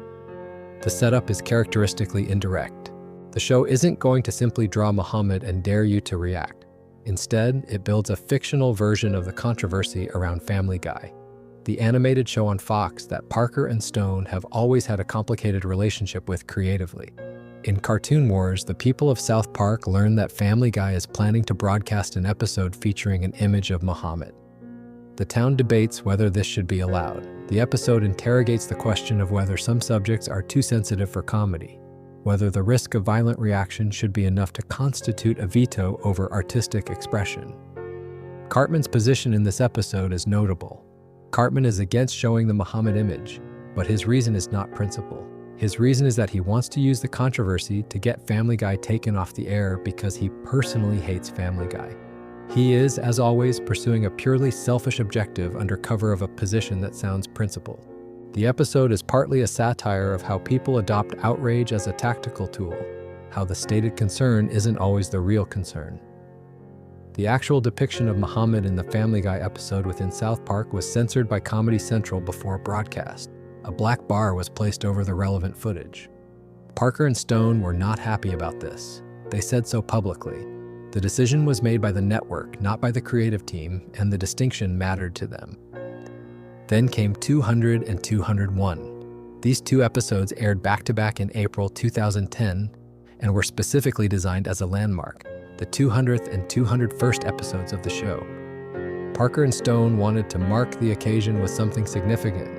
The setup is characteristically indirect. The show isn't going to simply draw Muhammad and dare you to react. Instead, it builds a fictional version of the controversy around Family Guy, the animated show on Fox that Parker and Stone have always had a complicated relationship with creatively. In Cartoon Wars, the people of South Park learn that Family Guy is planning to broadcast an episode featuring an image of Muhammad. The town debates whether this should be allowed. The episode interrogates the question of whether some subjects are too sensitive for comedy, whether the risk of violent reaction should be enough to constitute a veto over artistic expression. Cartman's position in this episode is notable. Cartman is against showing the Muhammad image, but his reason is not principle. His reason is that he wants to use the controversy to get Family Guy taken off the air because he personally hates Family Guy. He is, as always, pursuing a purely selfish objective under cover of a position that sounds principled. The episode is partly a satire of how people adopt outrage as a tactical tool, how the stated concern isn't always the real concern. The actual depiction of Muhammad in the Family Guy episode within South Park was censored by Comedy Central before broadcast. A black bar was placed over the relevant footage. Parker and Stone were not happy about this. They said so publicly. The decision was made by the network, not by the creative team, and the distinction mattered to them. Then came 200 and 201. These two episodes aired back-to-back in April 2010 and were specifically designed as a landmark, the 200th and 201st episodes of the show. Parker and Stone wanted to mark the occasion with something significant,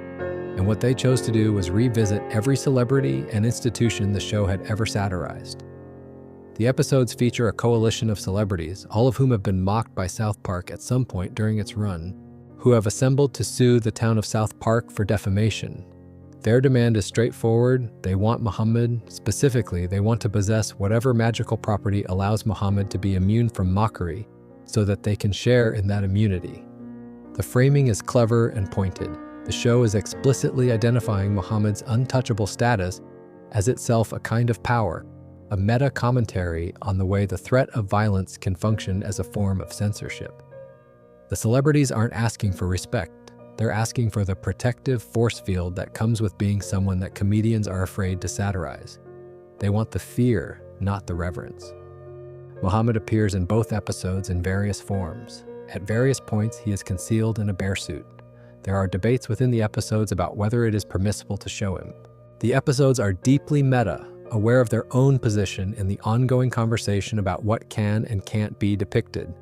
and what they chose to do was revisit every celebrity and institution the show had ever satirized. The episodes feature a coalition of celebrities, all of whom have been mocked by South Park at some point during its run, who have assembled to sue the town of South Park for defamation. Their demand is straightforward. They want Muhammad. Specifically, they want to possess whatever magical property allows Muhammad to be immune from mockery, so that they can share in that immunity. The framing is clever and pointed. The show is explicitly identifying Muhammad's untouchable status as itself a kind of power, a meta-commentary on the way the threat of violence can function as a form of censorship. The celebrities aren't asking for respect. They're asking for the protective force field that comes with being someone that comedians are afraid to satirize. They want the fear, not the reverence. Muhammad appears in both episodes in various forms. At various points, he is concealed in a bear suit. There are debates within the episodes about whether it is permissible to show him. The episodes are deeply meta, aware of their own position in the ongoing conversation about what can and can't be depicted.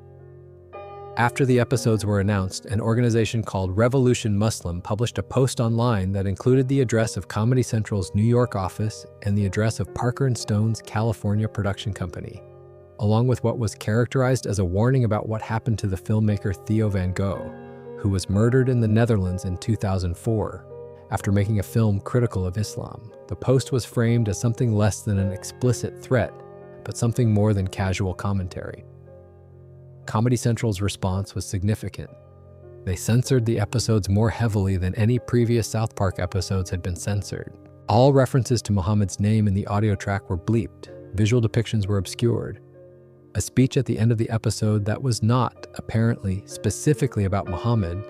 After the episodes were announced, an organization called Revolution Muslim published a post online that included the address of Comedy Central's New York office and the address of Parker and Stone's California production company, along with what was characterized as a warning about what happened to the filmmaker Theo van Gogh, who was murdered in the Netherlands in 2004 after making a film critical of Islam. The post was framed as something less than an explicit threat, but something more than casual commentary. Comedy Central's response was significant. They censored the episodes more heavily than any previous South Park episodes had been censored. All references to Muhammad's name in the audio track were bleeped. Visual depictions were obscured. A speech at the end of the episode that was not, apparently, specifically about Muhammad,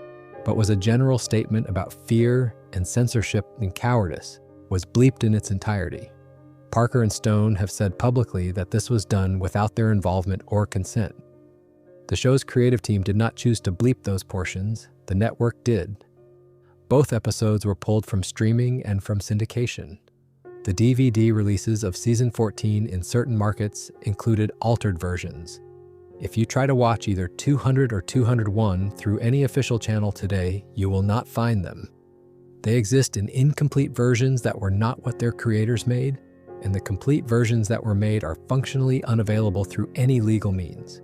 but was a general statement about fear and censorship and cowardice, was bleeped in its entirety. Parker and Stone have said publicly that this was done without their involvement or consent. The show's creative team did not choose to bleep those portions, the network did. Both episodes were pulled from streaming and from syndication. The DVD releases of Season 14 in certain markets included altered versions. If you try to watch either 200 or 201 through any official channel today, you will not find them. They exist in incomplete versions that were not what their creators made, and the complete versions that were made are functionally unavailable through any legal means.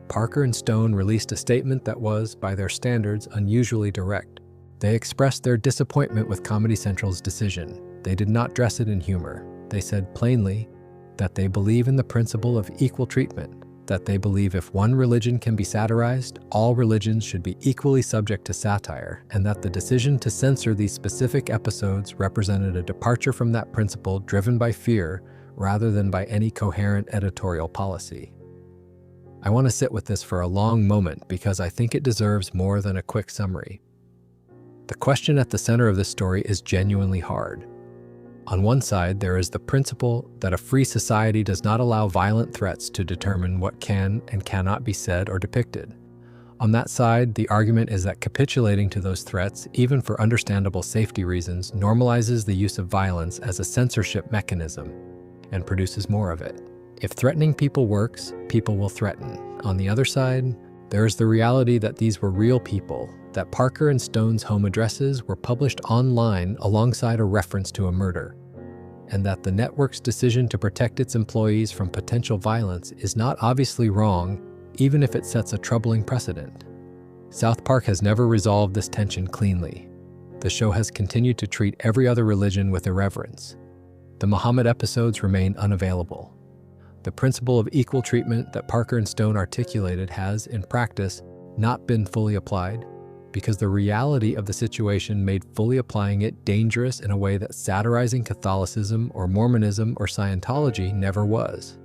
Parker and Stone released a statement that was, by their standards, unusually direct. They expressed their disappointment with Comedy Central's decision. They did not dress it in humor. They said plainly that they believe in the principle of equal treatment, that they believe if one religion can be satirized, all religions should be equally subject to satire, and that the decision to censor these specific episodes represented a departure from that principle driven by fear rather than by any coherent editorial policy. I want to sit with this for a long moment because I think it deserves more than a quick summary. The question at the center of this story is genuinely hard. On one side, there is the principle that a free society does not allow violent threats to determine what can and cannot be said or depicted. On that side, the argument is that capitulating to those threats, even for understandable safety reasons, normalizes the use of violence as a censorship mechanism and produces more of it. If threatening people works, people will threaten. On the other side, there is the reality that these were real people, that Parker and Stone's home addresses were published online alongside a reference to a murder, and that the network's decision to protect its employees from potential violence is not obviously wrong, even if it sets a troubling precedent. South Park has never resolved this tension cleanly. The show has continued to treat every other religion with irreverence. The Muhammad episodes remain unavailable. The principle of equal treatment that Parker and Stone articulated has, in practice, not been fully applied, because the reality of the situation made fully applying it dangerous in a way that satirizing Catholicism or Mormonism or Scientology never was.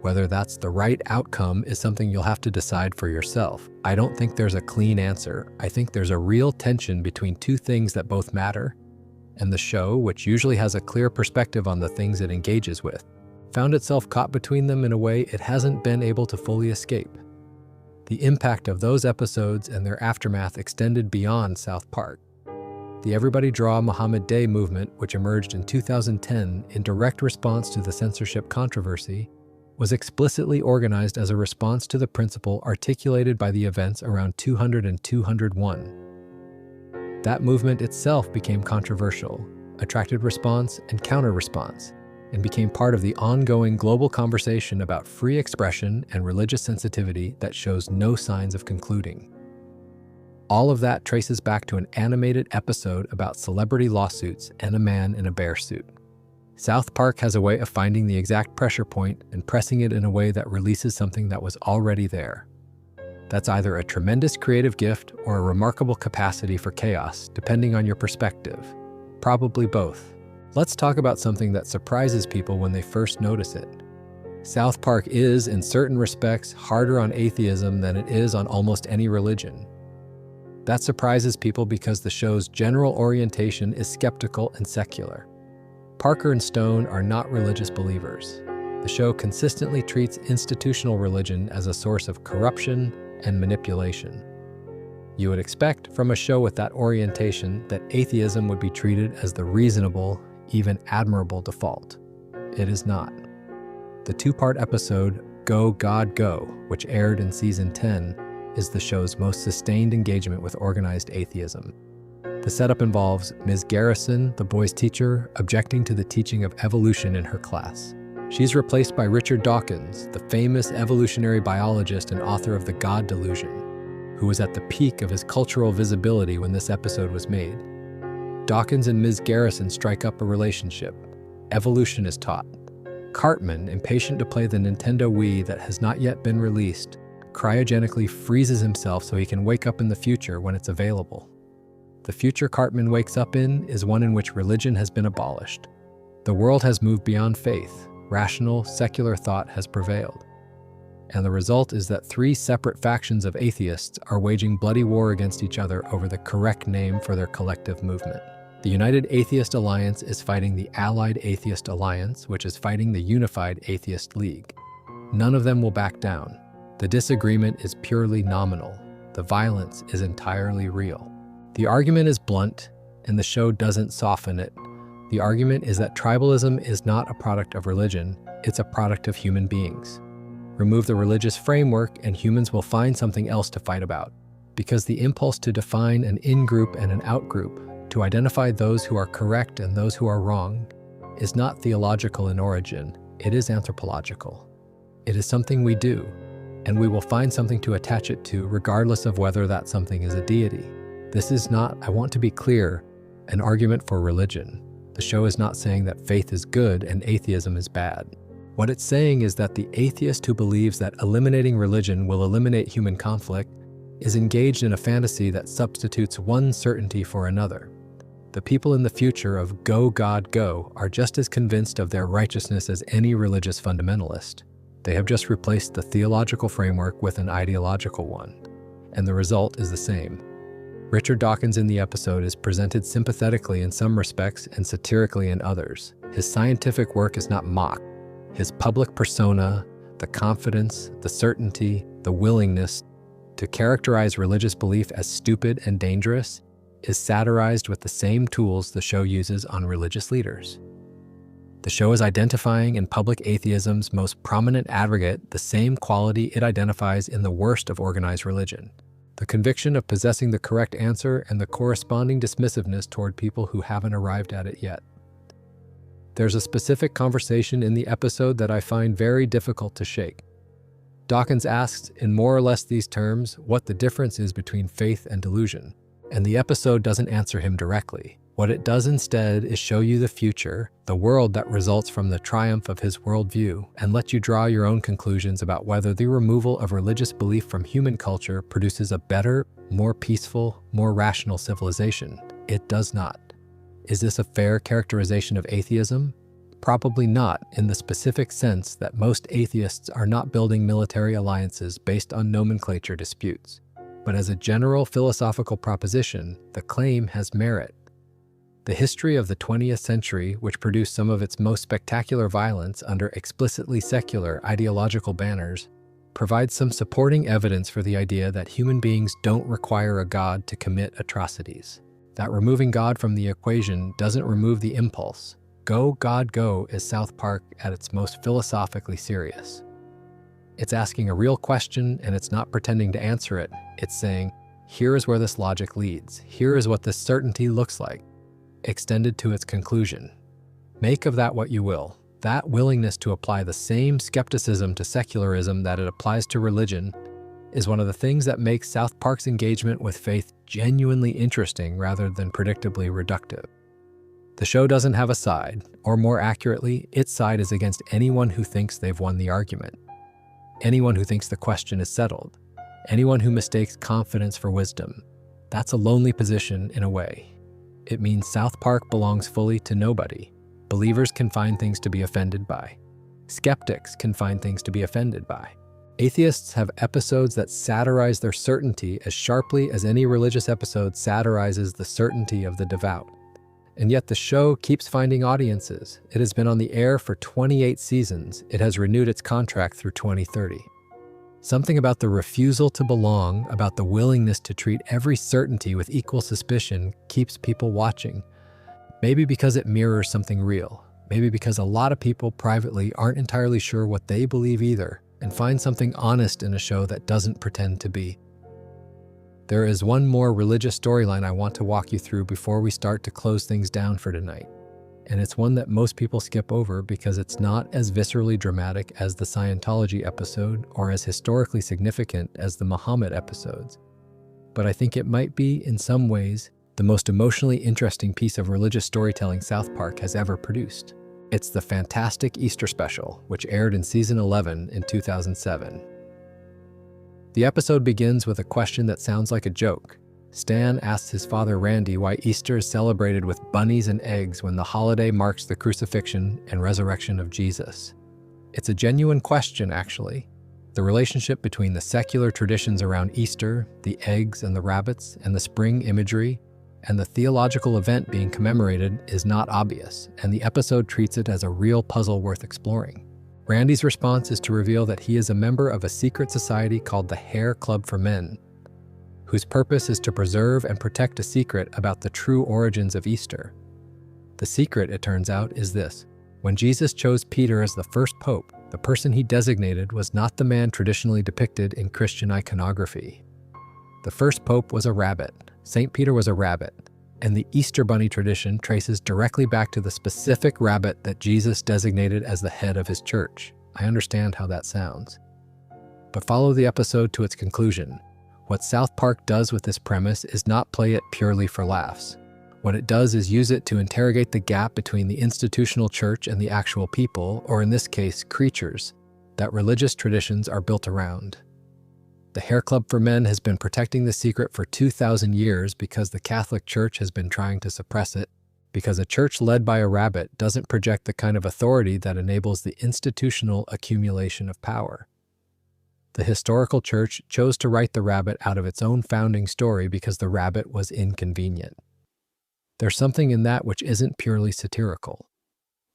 Whether that's the right outcome is something you'll have to decide for yourself. I don't think there's a clean answer. I think there's a real tension between two things that both matter, and the show, which usually has a clear perspective on the things it engages with, found itself caught between them in a way it hasn't been able to fully escape. The impact of those episodes and their aftermath extended beyond South Park. The Everybody Draw Muhammad Day movement, which emerged in 2010 in direct response to the censorship controversy, was explicitly organized as a response to the principle articulated by the events around 200 and 201. That movement itself became controversial, attracted response and counter-response, and became part of the ongoing global conversation about free expression and religious sensitivity that shows no signs of concluding. All of that traces back to an animated episode about celebrity lawsuits and a man in a bear suit. South Park has a way of finding the exact pressure point and pressing it in a way that releases something that was already there. That's either a tremendous creative gift or a remarkable capacity for chaos, depending on your perspective. Probably both. Let's talk about something that surprises people when they first notice it. South Park is, in certain respects, harder on atheism than it is on almost any religion. That surprises people because the show's general orientation is skeptical and secular. Parker and Stone are not religious believers. The show consistently treats institutional religion as a source of corruption and manipulation. You would expect from a show with that orientation that atheism would be treated as the reasonable, even admirable default. It is not. The two-part episode, Go, God, Go, which aired in Season 10, is the show's most sustained engagement with organized atheism. The setup involves Ms. Garrison, the boys' teacher, objecting to the teaching of evolution in her class. She's replaced by Richard Dawkins, the famous evolutionary biologist and author of The God Delusion, who was at the peak of his cultural visibility when this episode was made. Dawkins and Ms. Garrison strike up a relationship. Evolution is taught. Cartman, impatient to play the Nintendo Wii that has not yet been released, cryogenically freezes himself so he can wake up in the future when it's available. The future Cartman wakes up in is one in which religion has been abolished. The world has moved beyond faith. Rational, secular thought has prevailed. And the result is that three separate factions of atheists are waging bloody war against each other over the correct name for their collective movement. The United Atheist Alliance is fighting the Allied Atheist Alliance, which is fighting the Unified Atheist League. None of them will back down. The disagreement is purely nominal. The violence is entirely real. The argument is blunt, and the show doesn't soften it, The argument is that tribalism is not a product of religion, it's a product of human beings. Remove the religious framework and humans will find something else to fight about, because the impulse to define an in-group and an out-group, to identify those who are correct and those who are wrong, is not theological in origin, it is anthropological. It is something we do, and we will find something to attach it to regardless of whether that something is a deity. This is not, I want to be clear, an argument for religion. The show is not saying that faith is good and atheism is bad. What it's saying is that the atheist who believes that eliminating religion will eliminate human conflict is engaged in a fantasy that substitutes one certainty for another. The people in the future of "Go, God, go" are just as convinced of their righteousness as any religious fundamentalist. They have just replaced the theological framework with an ideological one, and the result is the same. Richard Dawkins in the episode is presented sympathetically in some respects and satirically in others. His scientific work is not mocked. His public persona, the confidence, the certainty, the willingness to characterize religious belief as stupid and dangerous is satirized with the same tools the show uses on religious leaders. The show is identifying in public atheism's most prominent aggregate the same quality it identifies in the worst of organized religion: the conviction of possessing the correct answer and the corresponding dismissiveness toward people who haven't arrived at it yet. There's a specific conversation in the episode that I find very difficult to shake. Dawkins asks, in more or less these terms, what the difference is between faith and delusion, and the episode doesn't answer him directly. What it does instead is show you the future, the world that results from the triumph of his worldview, and let you draw your own conclusions about whether the removal of religious belief from human culture produces a better, more peaceful, more rational civilization. It does not. Is this a fair characterization of atheism? Probably not, in the specific sense that most atheists are not building military alliances based on nomenclature disputes. But as a general philosophical proposition, the claim has merit. The history of the 20th century, which produced some of its most spectacular violence under explicitly secular ideological banners, provides some supporting evidence for the idea that human beings don't require a God to commit atrocities. That removing God from the equation doesn't remove the impulse. Go, God, go is South Park at its most philosophically serious. It's asking a real question, and it's not pretending to answer it. It's saying, here is where this logic leads. Here is what this certainty looks like, extended to its conclusion. Make of that what you will. That willingness to apply the same skepticism to secularism that it applies to religion is one of the things that makes South Park's engagement with faith genuinely interesting rather than predictably reductive. The show doesn't have a side, or more accurately, its side is against anyone who thinks they've won the argument. Anyone who thinks the question is settled. Anyone who mistakes confidence for wisdom. That's a lonely position in a way. It means South Park belongs fully to nobody. Believers can find things to be offended by. Skeptics can find things to be offended by. Atheists have episodes that satirize their certainty as sharply as any religious episode satirizes the certainty of the devout. And yet the show keeps finding audiences. It has been on the air for 28 seasons. It has renewed its contract through 2030. Something about the refusal to belong, about the willingness to treat every certainty with equal suspicion, keeps people watching. Maybe because it mirrors something real. Maybe because a lot of people privately aren't entirely sure what they believe either, and find something honest in a show that doesn't pretend to be. There is one more religious storyline I want to walk you through before we start to close things down for tonight. And it's one that most people skip over because it's not as viscerally dramatic as the Scientology episode or as historically significant as the Muhammad episodes. But I think it might be, in some ways, the most emotionally interesting piece of religious storytelling South Park has ever produced. It's the fantastic Easter special, which aired in season 11 in 2007. The episode begins with a question that sounds like a joke. Stan asks his father Randy why Easter is celebrated with bunnies and eggs when the holiday marks the crucifixion and resurrection of Jesus. It's a genuine question, actually. The relationship between the secular traditions around Easter, the eggs and the rabbits, and the spring imagery, and the theological event being commemorated is not obvious, and the episode treats it as a real puzzle worth exploring. Randy's response is to reveal that he is a member of a secret society called the Hair Club for Men, whose purpose is to preserve and protect a secret about the true origins of Easter. The secret, it turns out, is this. When Jesus chose Peter as the first pope, the person he designated was not the man traditionally depicted in Christian iconography. The first pope was a rabbit. St. Peter was a rabbit, and the Easter Bunny tradition traces directly back to the specific rabbit that Jesus designated as the head of his church. I understand how that sounds. But follow the episode to its conclusion. What South Park does with this premise is not play it purely for laughs. What it does is use it to interrogate the gap between the institutional church and the actual people, or in this case, creatures, that religious traditions are built around. The Hair Club for Men has been protecting the secret for 2,000 years because the Catholic Church has been trying to suppress it, because a church led by a rabbit doesn't project the kind of authority that enables the institutional accumulation of power. The historical church chose to write the rabbit out of its own founding story because the rabbit was inconvenient. There's something in that which isn't purely satirical.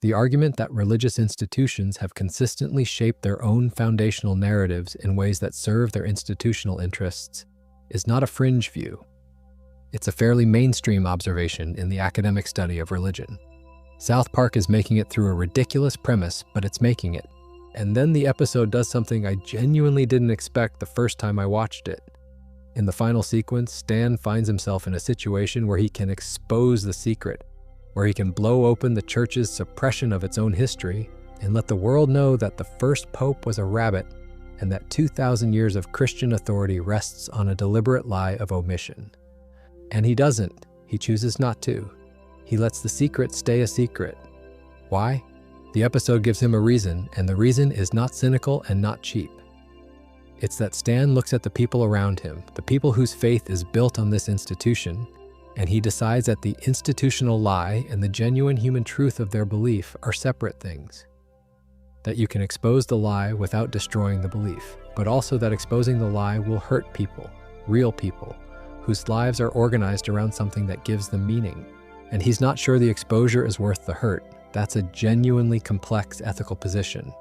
The argument that religious institutions have consistently shaped their own foundational narratives in ways that serve their institutional interests is not a fringe view. It's a fairly mainstream observation in the academic study of religion. South Park is making it through a ridiculous premise, but it's making it. And then the episode does something I genuinely didn't expect the first time I watched it. In the final sequence, Stan finds himself in a situation where he can expose the secret, where he can blow open the church's suppression of its own history and let the world know that the first pope was a rabbit and that 2,000 years of Christian authority rests on a deliberate lie of omission. And he doesn't. He chooses not to. He lets the secret stay a secret. Why? The episode gives him a reason, and the reason is not cynical and not cheap. It's that Stan looks at the people around him, the people whose faith is built on this institution, and he decides that the institutional lie and the genuine human truth of their belief are separate things. That you can expose the lie without destroying the belief, but also that exposing the lie will hurt people, real people, whose lives are organized around something that gives them meaning. And he's not sure the exposure is worth the hurt. That's a genuinely complex ethical position.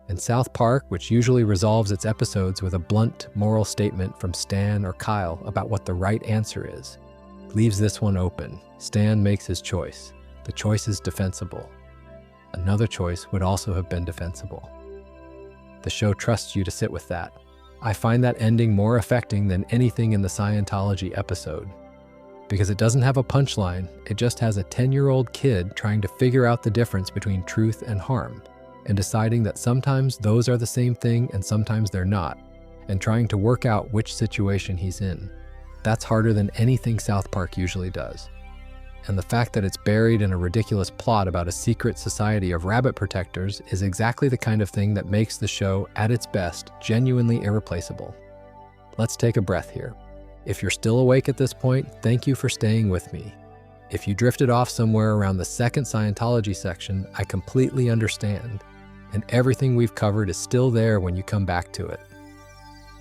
And South Park, which usually resolves its episodes with a blunt moral statement from Stan or Kyle about what the right answer is, leaves this one open. Stan makes his choice. The choice is defensible. Another choice would also have been defensible. The show trusts you to sit with that. I find that ending more affecting than anything in the Scientology episode. Because it doesn't have a punchline, it just has a 10-year-old kid trying to figure out the difference between truth and harm, and deciding that sometimes those are the same thing and sometimes they're not, and trying to work out which situation he's in. That's harder than anything South Park usually does. And the fact that it's buried in a ridiculous plot about a secret society of rabbit protectors is exactly the kind of thing that makes the show, at its best, genuinely irreplaceable. Let's take a breath here. If you're still awake at this point, thank you for staying with me. If you drifted off somewhere around the second Scientology section, I completely understand, and everything we've covered is still there when you come back to it.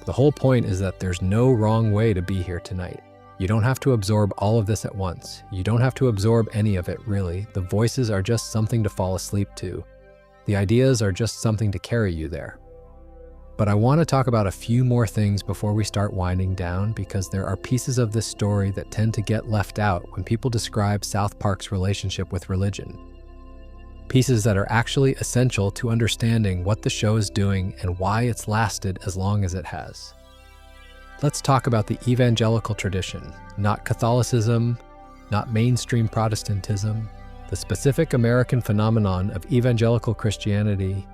The whole point is that there's no wrong way to be here tonight. You don't have to absorb all of this at once. You don't have to absorb any of it, really. The voices are just something to fall asleep to. The ideas are just something to carry you there. But I want to talk about a few more things before we start winding down, because there are pieces of this story that tend to get left out when people describe South Park's relationship with religion. Pieces that are actually essential to understanding what the show is doing and why it's lasted as long as it has. Let's talk about the evangelical tradition, not Catholicism, not mainstream Protestantism, the specific American phenomenon of evangelical Christianity,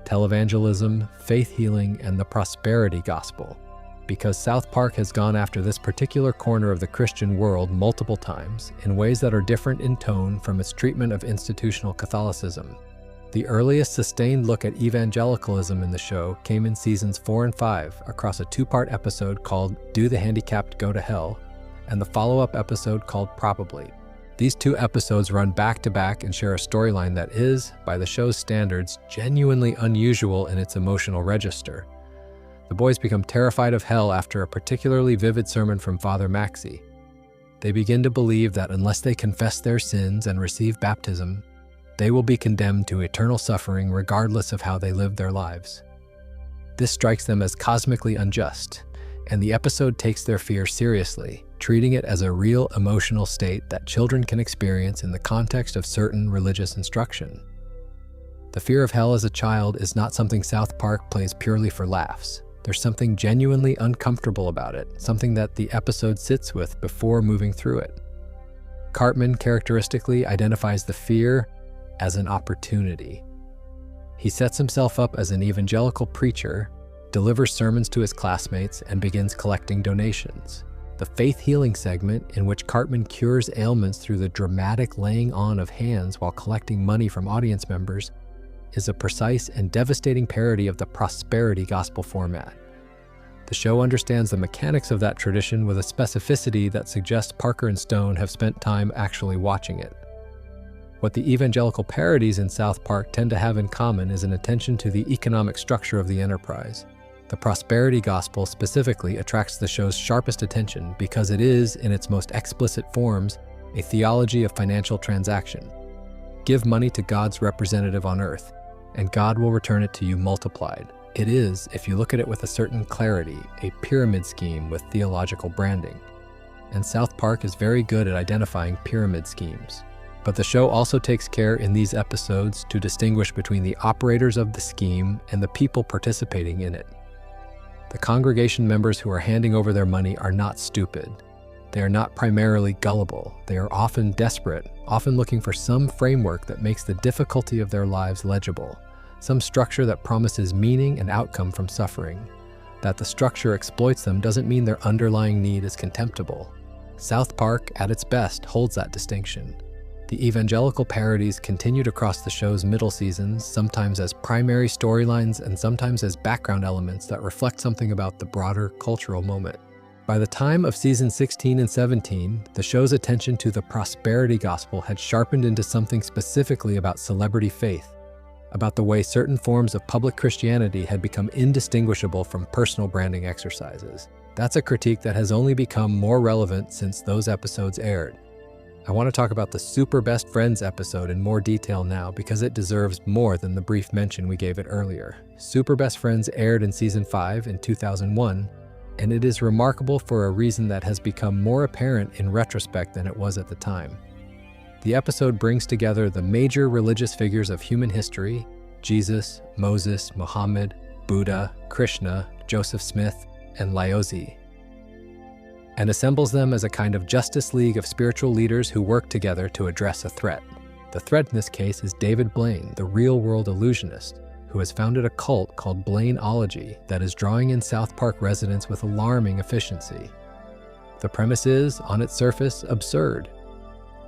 televangelism, faith healing, and the prosperity gospel, because South Park has gone after this particular corner of the Christian world multiple times in ways that are different in tone from its treatment of institutional Catholicism. The earliest sustained look at evangelicalism in the show came in seasons 4 and 5 across a 2-part episode called Do the Handicapped Go to Hell, and the follow-up episode called Probably. These 2 episodes run back-to-back and share a storyline that is, by the show's standards, genuinely unusual in its emotional register. The boys become terrified of hell after a particularly vivid sermon from Father Maxey. They begin to believe that unless they confess their sins and receive baptism, they will be condemned to eternal suffering regardless of how they live their lives. This strikes them as cosmically unjust, and the episode takes their fear seriously, treating it as a real emotional state that children can experience in the context of certain religious instruction. The fear of hell as a child is not something South Park plays purely for laughs. There's something genuinely uncomfortable about it, something that the episode sits with before moving through it. Cartman characteristically identifies the fear as an opportunity. He sets himself up as an evangelical preacher, delivers sermons to his classmates, and begins collecting donations. The faith healing segment, in which Cartman cures ailments through the dramatic laying on of hands while collecting money from audience members, is a precise and devastating parody of the prosperity gospel format. The show understands the mechanics of that tradition with a specificity that suggests Parker and Stone have spent time actually watching it. What the evangelical parodies in South Park tend to have in common is an attention to the economic structure of the enterprise. The prosperity gospel specifically attracts the show's sharpest attention because it is, in its most explicit forms, a theology of financial transaction. Give money to God's representative on earth, and God will return it to you multiplied. It is, if you look at it with a certain clarity, a pyramid scheme with theological branding. And South Park is very good at identifying pyramid schemes. But the show also takes care in these episodes to distinguish between the operators of the scheme and the people participating in it. The congregation members who are handing over their money are not stupid. They are not primarily gullible. They are often desperate, often looking for some framework that makes the difficulty of their lives legible, some structure that promises meaning and outcome from suffering. That the structure exploits them doesn't mean their underlying need is contemptible. South Park, at its best, holds that distinction. The evangelical parodies continued across the show's middle seasons, sometimes as primary storylines and sometimes as background elements that reflect something about the broader cultural moment. By the time of season 16 and 17, the show's attention to the prosperity gospel had sharpened into something specifically about celebrity faith, about the way certain forms of public Christianity had become indistinguishable from personal branding exercises. That's a critique that has only become more relevant since those episodes aired. I want to talk about the Super Best Friends episode in more detail now because it deserves more than the brief mention we gave it earlier. Super Best Friends aired in season 5 in 2001, and it is remarkable for a reason that has become more apparent in retrospect than it was at the time. The episode brings together the major religious figures of human history: Jesus, Moses, Muhammad, Buddha, Krishna, Joseph Smith, and Laozi, and assembles them as a kind of justice league of spiritual leaders who work together to address a threat. The threat in this case is David Blaine, the real-world illusionist, who has founded a cult called Blaineology that is drawing in South Park residents with alarming efficiency. The premise is, on its surface, absurd,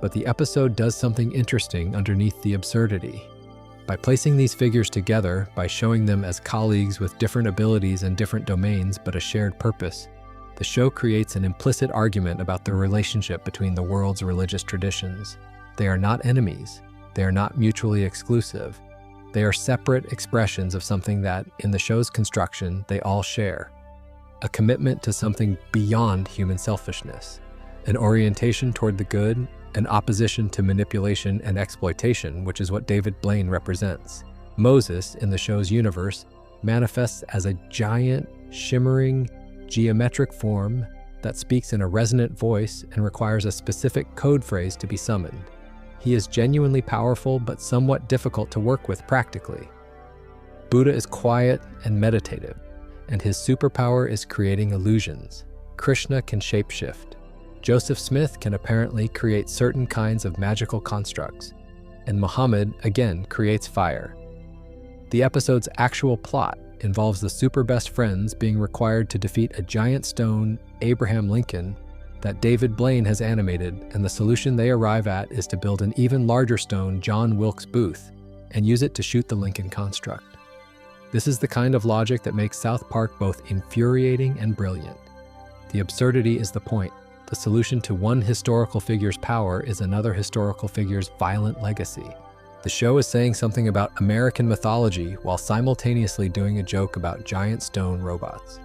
but the episode does something interesting underneath the absurdity. By placing these figures together, by showing them as colleagues with different abilities and different domains but a shared purpose, the show creates an implicit argument about the relationship between the world's religious traditions. They are not enemies. They are not mutually exclusive. They are separate expressions of something that, in the show's construction, they all share: a commitment to something beyond human selfishness, an orientation toward the good, an opposition to manipulation and exploitation, which is what David Blaine represents. Moses, in the show's universe, manifests as a giant, shimmering, geometric form that speaks in a resonant voice and requires a specific code phrase to be summoned. He is genuinely powerful but somewhat difficult to work with practically. Buddha is quiet and meditative, and his superpower is creating illusions. Krishna can shapeshift. Joseph Smith can apparently create certain kinds of magical constructs, and Muhammad, again, creates fire. The episode's actual plot involves the Super Best Friends being required to defeat a giant stone, Abraham Lincoln, that David Blaine has animated, and the solution they arrive at is to build an even larger stone, John Wilkes Booth, and use it to shoot the Lincoln construct. This is the kind of logic that makes South Park both infuriating and brilliant. The absurdity is the point. The solution to one historical figure's power is another historical figure's violent legacy. The show is saying something about American mythology while simultaneously doing a joke about giant stone robots.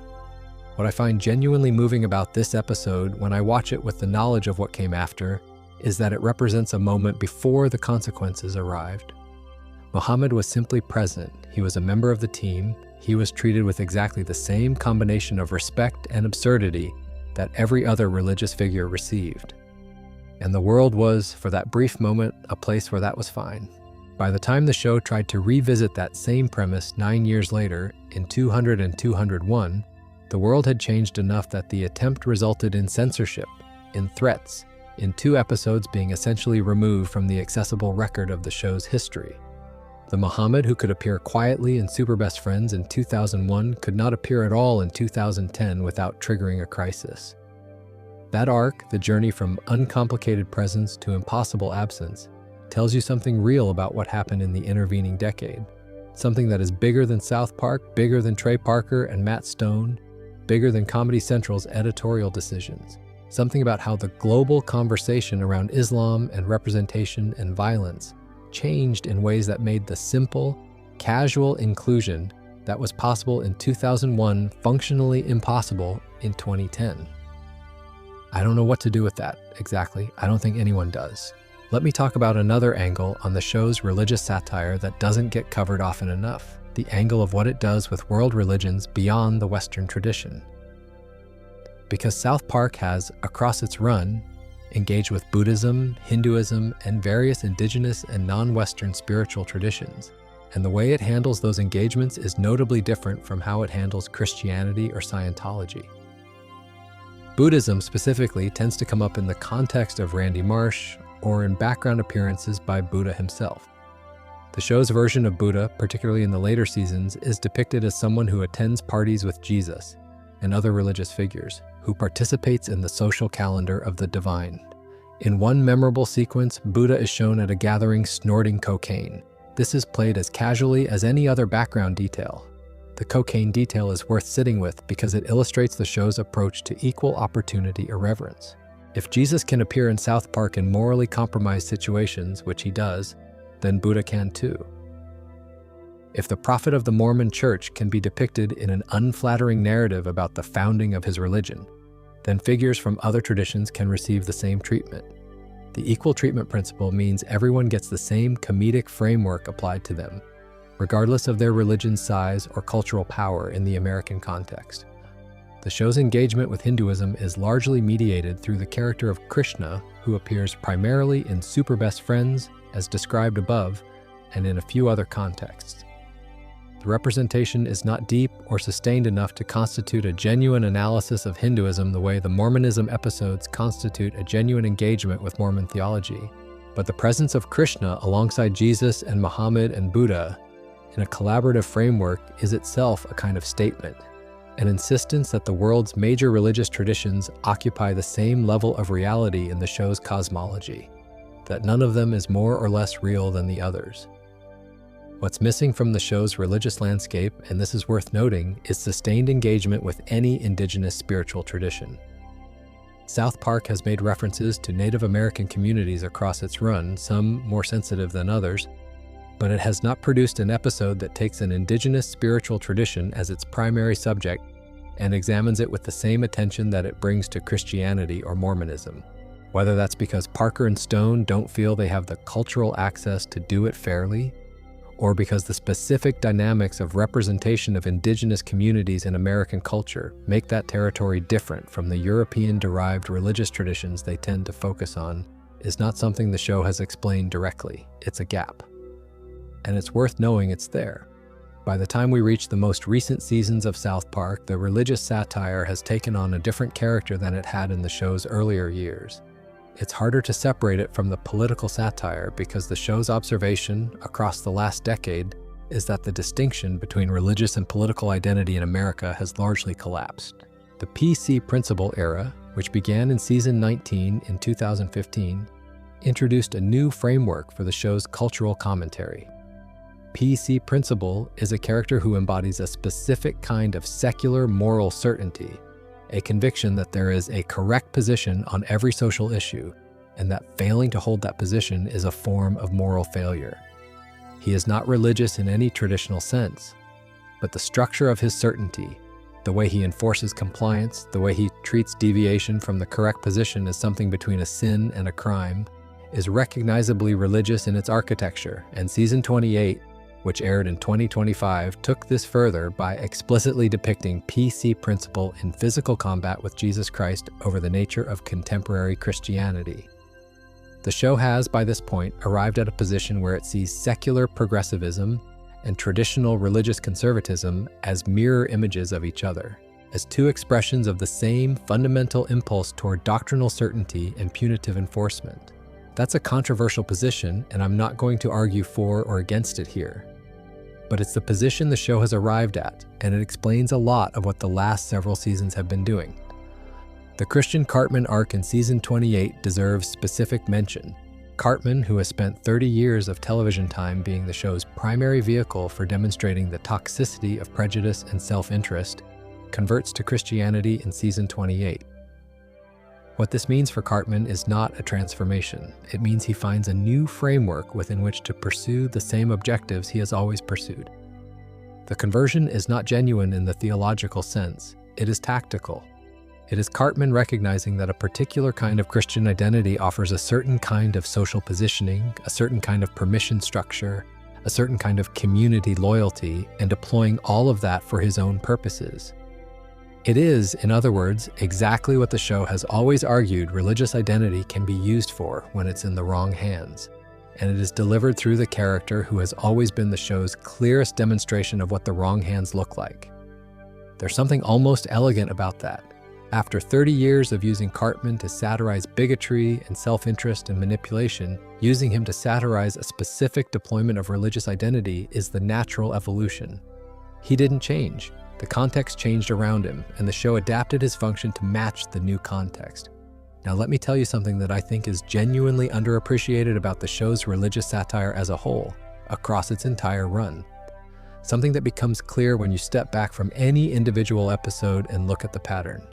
What I find genuinely moving about this episode when I watch it with the knowledge of what came after is that it represents a moment before the consequences arrived. Muhammad was simply present. He was a member of the team. he was treated with exactly the same combination of respect and absurdity that every other religious figure received. And the world was, for that brief moment, a place where that was fine. By the time the show tried to revisit that same premise 9 years later, in 200 and 201, the world had changed enough that the attempt resulted in censorship, in threats, in 2 episodes being essentially removed from the accessible record of the show's history. The Muhammad who could appear quietly in Super Best Friends in 2001 could not appear at all in 2010 without triggering a crisis. That arc, the journey from uncomplicated presence to impossible absence, tells you something real about what happened in the intervening decade. Something that is bigger than South Park, bigger than Trey Parker and Matt Stone, bigger than Comedy Central's editorial decisions. Something about how the global conversation around Islam and representation and violence changed in ways that made the simple, casual inclusion that was possible in 2001 functionally impossible in 2010. I don't know what to do with that exactly. I don't think anyone does. Let me talk about another angle on the show's religious satire that doesn't get covered often enough, the angle of what it does with world religions beyond the Western tradition. Because South Park has, across its run, engaged with Buddhism, Hinduism, and various indigenous and non-Western spiritual traditions, and the way it handles those engagements is notably different from how it handles Christianity or Scientology. Buddhism specifically tends to come up in the context of Randy Marsh or in background appearances by Buddha himself. The show's version of Buddha, particularly in the later seasons, is depicted as someone who attends parties with Jesus and other religious figures, who participates in the social calendar of the divine. In one memorable sequence, Buddha is shown at a gathering snorting cocaine. This is played as casually as any other background detail. The cocaine detail is worth sitting with because it illustrates the show's approach to equal opportunity irreverence. If Jesus can appear in South Park in morally compromised situations, which he does, then Buddha can too. If the prophet of the Mormon Church can be depicted in an unflattering narrative about the founding of his religion, then figures from other traditions can receive the same treatment. The equal treatment principle means everyone gets the same comedic framework applied to them, regardless of their religion's size or cultural power in the American context. The show's engagement with Hinduism is largely mediated through the character of Krishna, who appears primarily in Super Best Friends, as described above, and in a few other contexts. The representation is not deep or sustained enough to constitute a genuine analysis of Hinduism the way the Mormonism episodes constitute a genuine engagement with Mormon theology. But the presence of Krishna alongside Jesus and Muhammad and Buddha in a collaborative framework is itself a kind of statement, an insistence that the world's major religious traditions occupy the same level of reality in the show's cosmology, that none of them is more or less real than the others. What's missing from the show's religious landscape, and this is worth noting, is sustained engagement with any indigenous spiritual tradition. South Park has made references to Native American communities across its run, some more sensitive than others, but it has not produced an episode that takes an indigenous spiritual tradition as its primary subject and examines it with the same attention that it brings to Christianity or Mormonism. Whether that's because Parker and Stone don't feel they have the cultural access to do it fairly, or because the specific dynamics of representation of indigenous communities in American culture make that territory different from the European-derived religious traditions they tend to focus on, is not something the show has explained directly. It's a gap. And it's worth knowing it's there. By the time we reach the most recent seasons of South Park, the religious satire has taken on a different character than it had in the show's earlier years. It's harder to separate it from the political satire because the show's observation across the last decade is that the distinction between religious and political identity in America has largely collapsed. The PC Principle era, which began in season 19 in 2015, introduced a new framework for the show's cultural commentary. PC Principle is a character who embodies a specific kind of secular moral certainty, a conviction that there is a correct position on every social issue, and that failing to hold that position is a form of moral failure. He is not religious in any traditional sense, but the structure of his certainty, the way he enforces compliance, the way he treats deviation from the correct position as something between a sin and a crime, is recognizably religious in its architecture, and season 28 which aired in 2025, took this further by explicitly depicting PC principle in physical combat with Jesus Christ over the nature of contemporary Christianity. The show has, by this point, arrived at a position where it sees secular progressivism and traditional religious conservatism as mirror images of each other, as two expressions of the same fundamental impulse toward doctrinal certainty and punitive enforcement. That's a controversial position, and I'm not going to argue for or against it here. But it's the position the show has arrived at, and it explains a lot of what the last several seasons have been doing. The Christian Cartman arc in season 28 deserves specific mention. Cartman, who has spent 30 years of television time being the show's primary vehicle for demonstrating the toxicity of prejudice and self-interest, converts to Christianity in season 28. What this means for Cartman is not a transformation. It means he finds a new framework within which to pursue the same objectives he has always pursued. The conversion is not genuine in the theological sense. It is tactical. It is Cartman recognizing that a particular kind of Christian identity offers a certain kind of social positioning, a certain kind of permission structure, a certain kind of community loyalty, and deploying all of that for his own purposes. It is, in other words, exactly what the show has always argued religious identity can be used for when it's in the wrong hands, and it is delivered through the character who has always been the show's clearest demonstration of what the wrong hands look like. There's something almost elegant about that. After 30 years of using Cartman to satirize bigotry and self-interest and manipulation, using him to satirize a specific deployment of religious identity is the natural evolution. He didn't change. The context changed around him, and the show adapted his function to match the new context. Now let me tell you something that I think is genuinely underappreciated about the show's religious satire as a whole, across its entire run. Something that becomes clear when you step back from any individual episode and look at the pattern.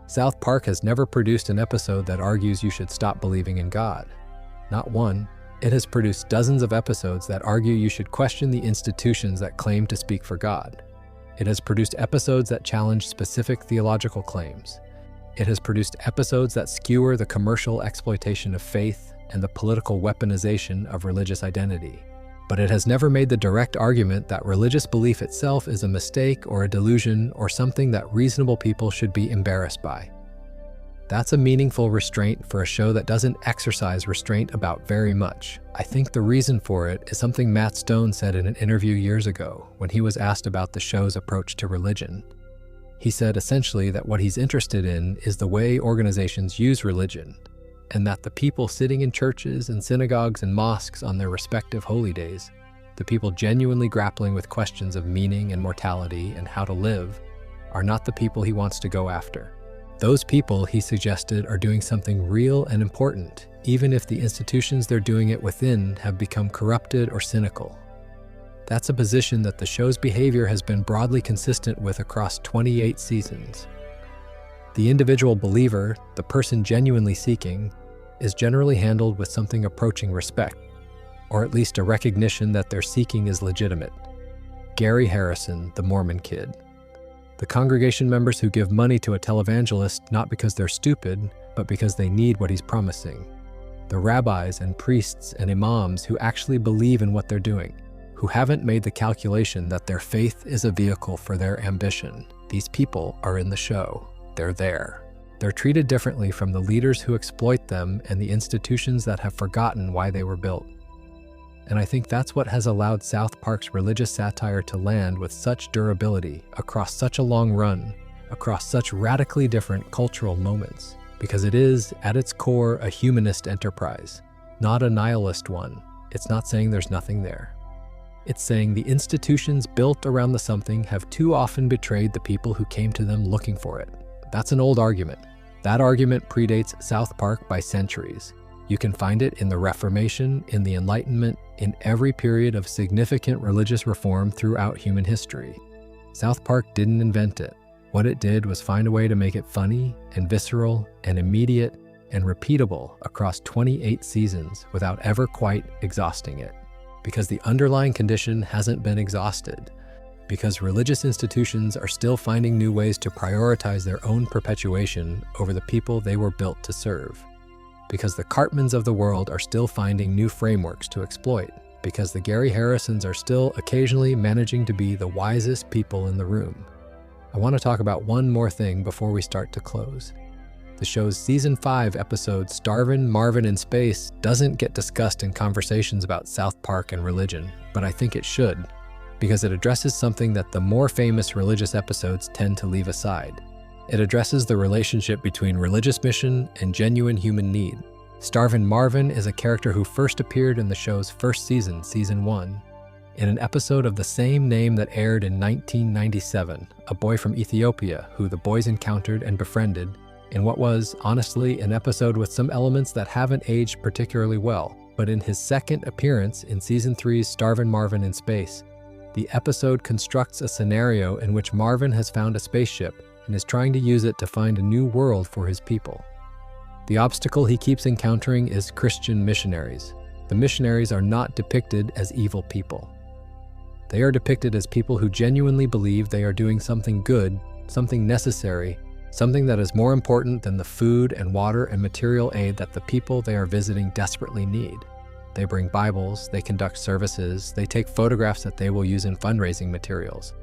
South Park has never produced an episode that argues you should stop believing in God. Not one. It has produced dozens of episodes that argue you should question the institutions that claim to speak for God. It has produced episodes that challenge specific theological claims. It has produced episodes that skewer the commercial exploitation of faith and the political weaponization of religious identity. But it has never made the direct argument that religious belief itself is a mistake or a delusion or something that reasonable people should be embarrassed by. That's a meaningful restraint for a show that doesn't exercise restraint about very much. I think the reason for it is something Matt Stone said in an interview years ago when he was asked about the show's approach to religion. He said essentially that what he's interested in is the way organizations use religion, and that the people sitting in churches and synagogues and mosques on their respective holy days, the people genuinely grappling with questions of meaning and mortality and how to live, are not the people he wants to go after. Those people, he suggested, are doing something real and important, even if the institutions they're doing it within have become corrupted or cynical. That's a position that the show's behavior has been broadly consistent with across 28 seasons. The individual believer, the person genuinely seeking, is generally handled with something approaching respect, or at least a recognition that their seeking is legitimate. Gary Harrison, the Mormon kid. The congregation members who give money to a televangelist not because they're stupid, but because they need what he's promising. The rabbis and priests and imams who actually believe in what they're doing, who haven't made the calculation that their faith is a vehicle for their ambition. These people are in the show. They're there. They're treated differently from the leaders who exploit them and the institutions that have forgotten why they were built. And I think that's what has allowed South Park's religious satire to land with such durability across such a long run, across such radically different cultural moments, because it is, at its core, a humanist enterprise, not a nihilist one. It's not saying there's nothing there. It's saying the institutions built around the something have too often betrayed the people who came to them looking for it. That's an old argument. That argument predates South Park by centuries. You can find it in the Reformation, in the Enlightenment, in every period of significant religious reform throughout human history. South Park didn't invent it. What it did was find a way to make it funny and visceral and immediate and repeatable across 28 seasons without ever quite exhausting it. Because the underlying condition hasn't been exhausted. Because religious institutions are still finding new ways to prioritize their own perpetuation over the people they were built to serve. Because the Cartmans of the world are still finding new frameworks to exploit. because the Gary Harrisons are still occasionally managing to be the wisest people in the room. I want to talk about one more thing before we start to close. The show's Season 5 episode, Starvin' Marvin in Space, doesn't get discussed in conversations about South Park and religion, but I think it should, because it addresses something that the more famous religious episodes tend to leave aside. It addresses the relationship between religious mission and genuine human need. Starvin' Marvin is a character who first appeared in the show's first season, Season 1, in an episode of the same name that aired in 1997, a boy from Ethiopia who the boys encountered and befriended in what was, honestly, an episode with some elements that haven't aged particularly well. But in his second appearance in Season 3's Starvin' Marvin in Space, the episode constructs a scenario in which Marvin has found a spaceship and is trying to use it to find a new world for his people. The obstacle he keeps encountering is Christian missionaries. The missionaries are not depicted as evil people. They are depicted as people who genuinely believe they are doing something good, something necessary, something that is more important than the food and water and material aid that the people they are visiting desperately need. They bring Bibles, they conduct services, they take photographs that they will use in fundraising materials.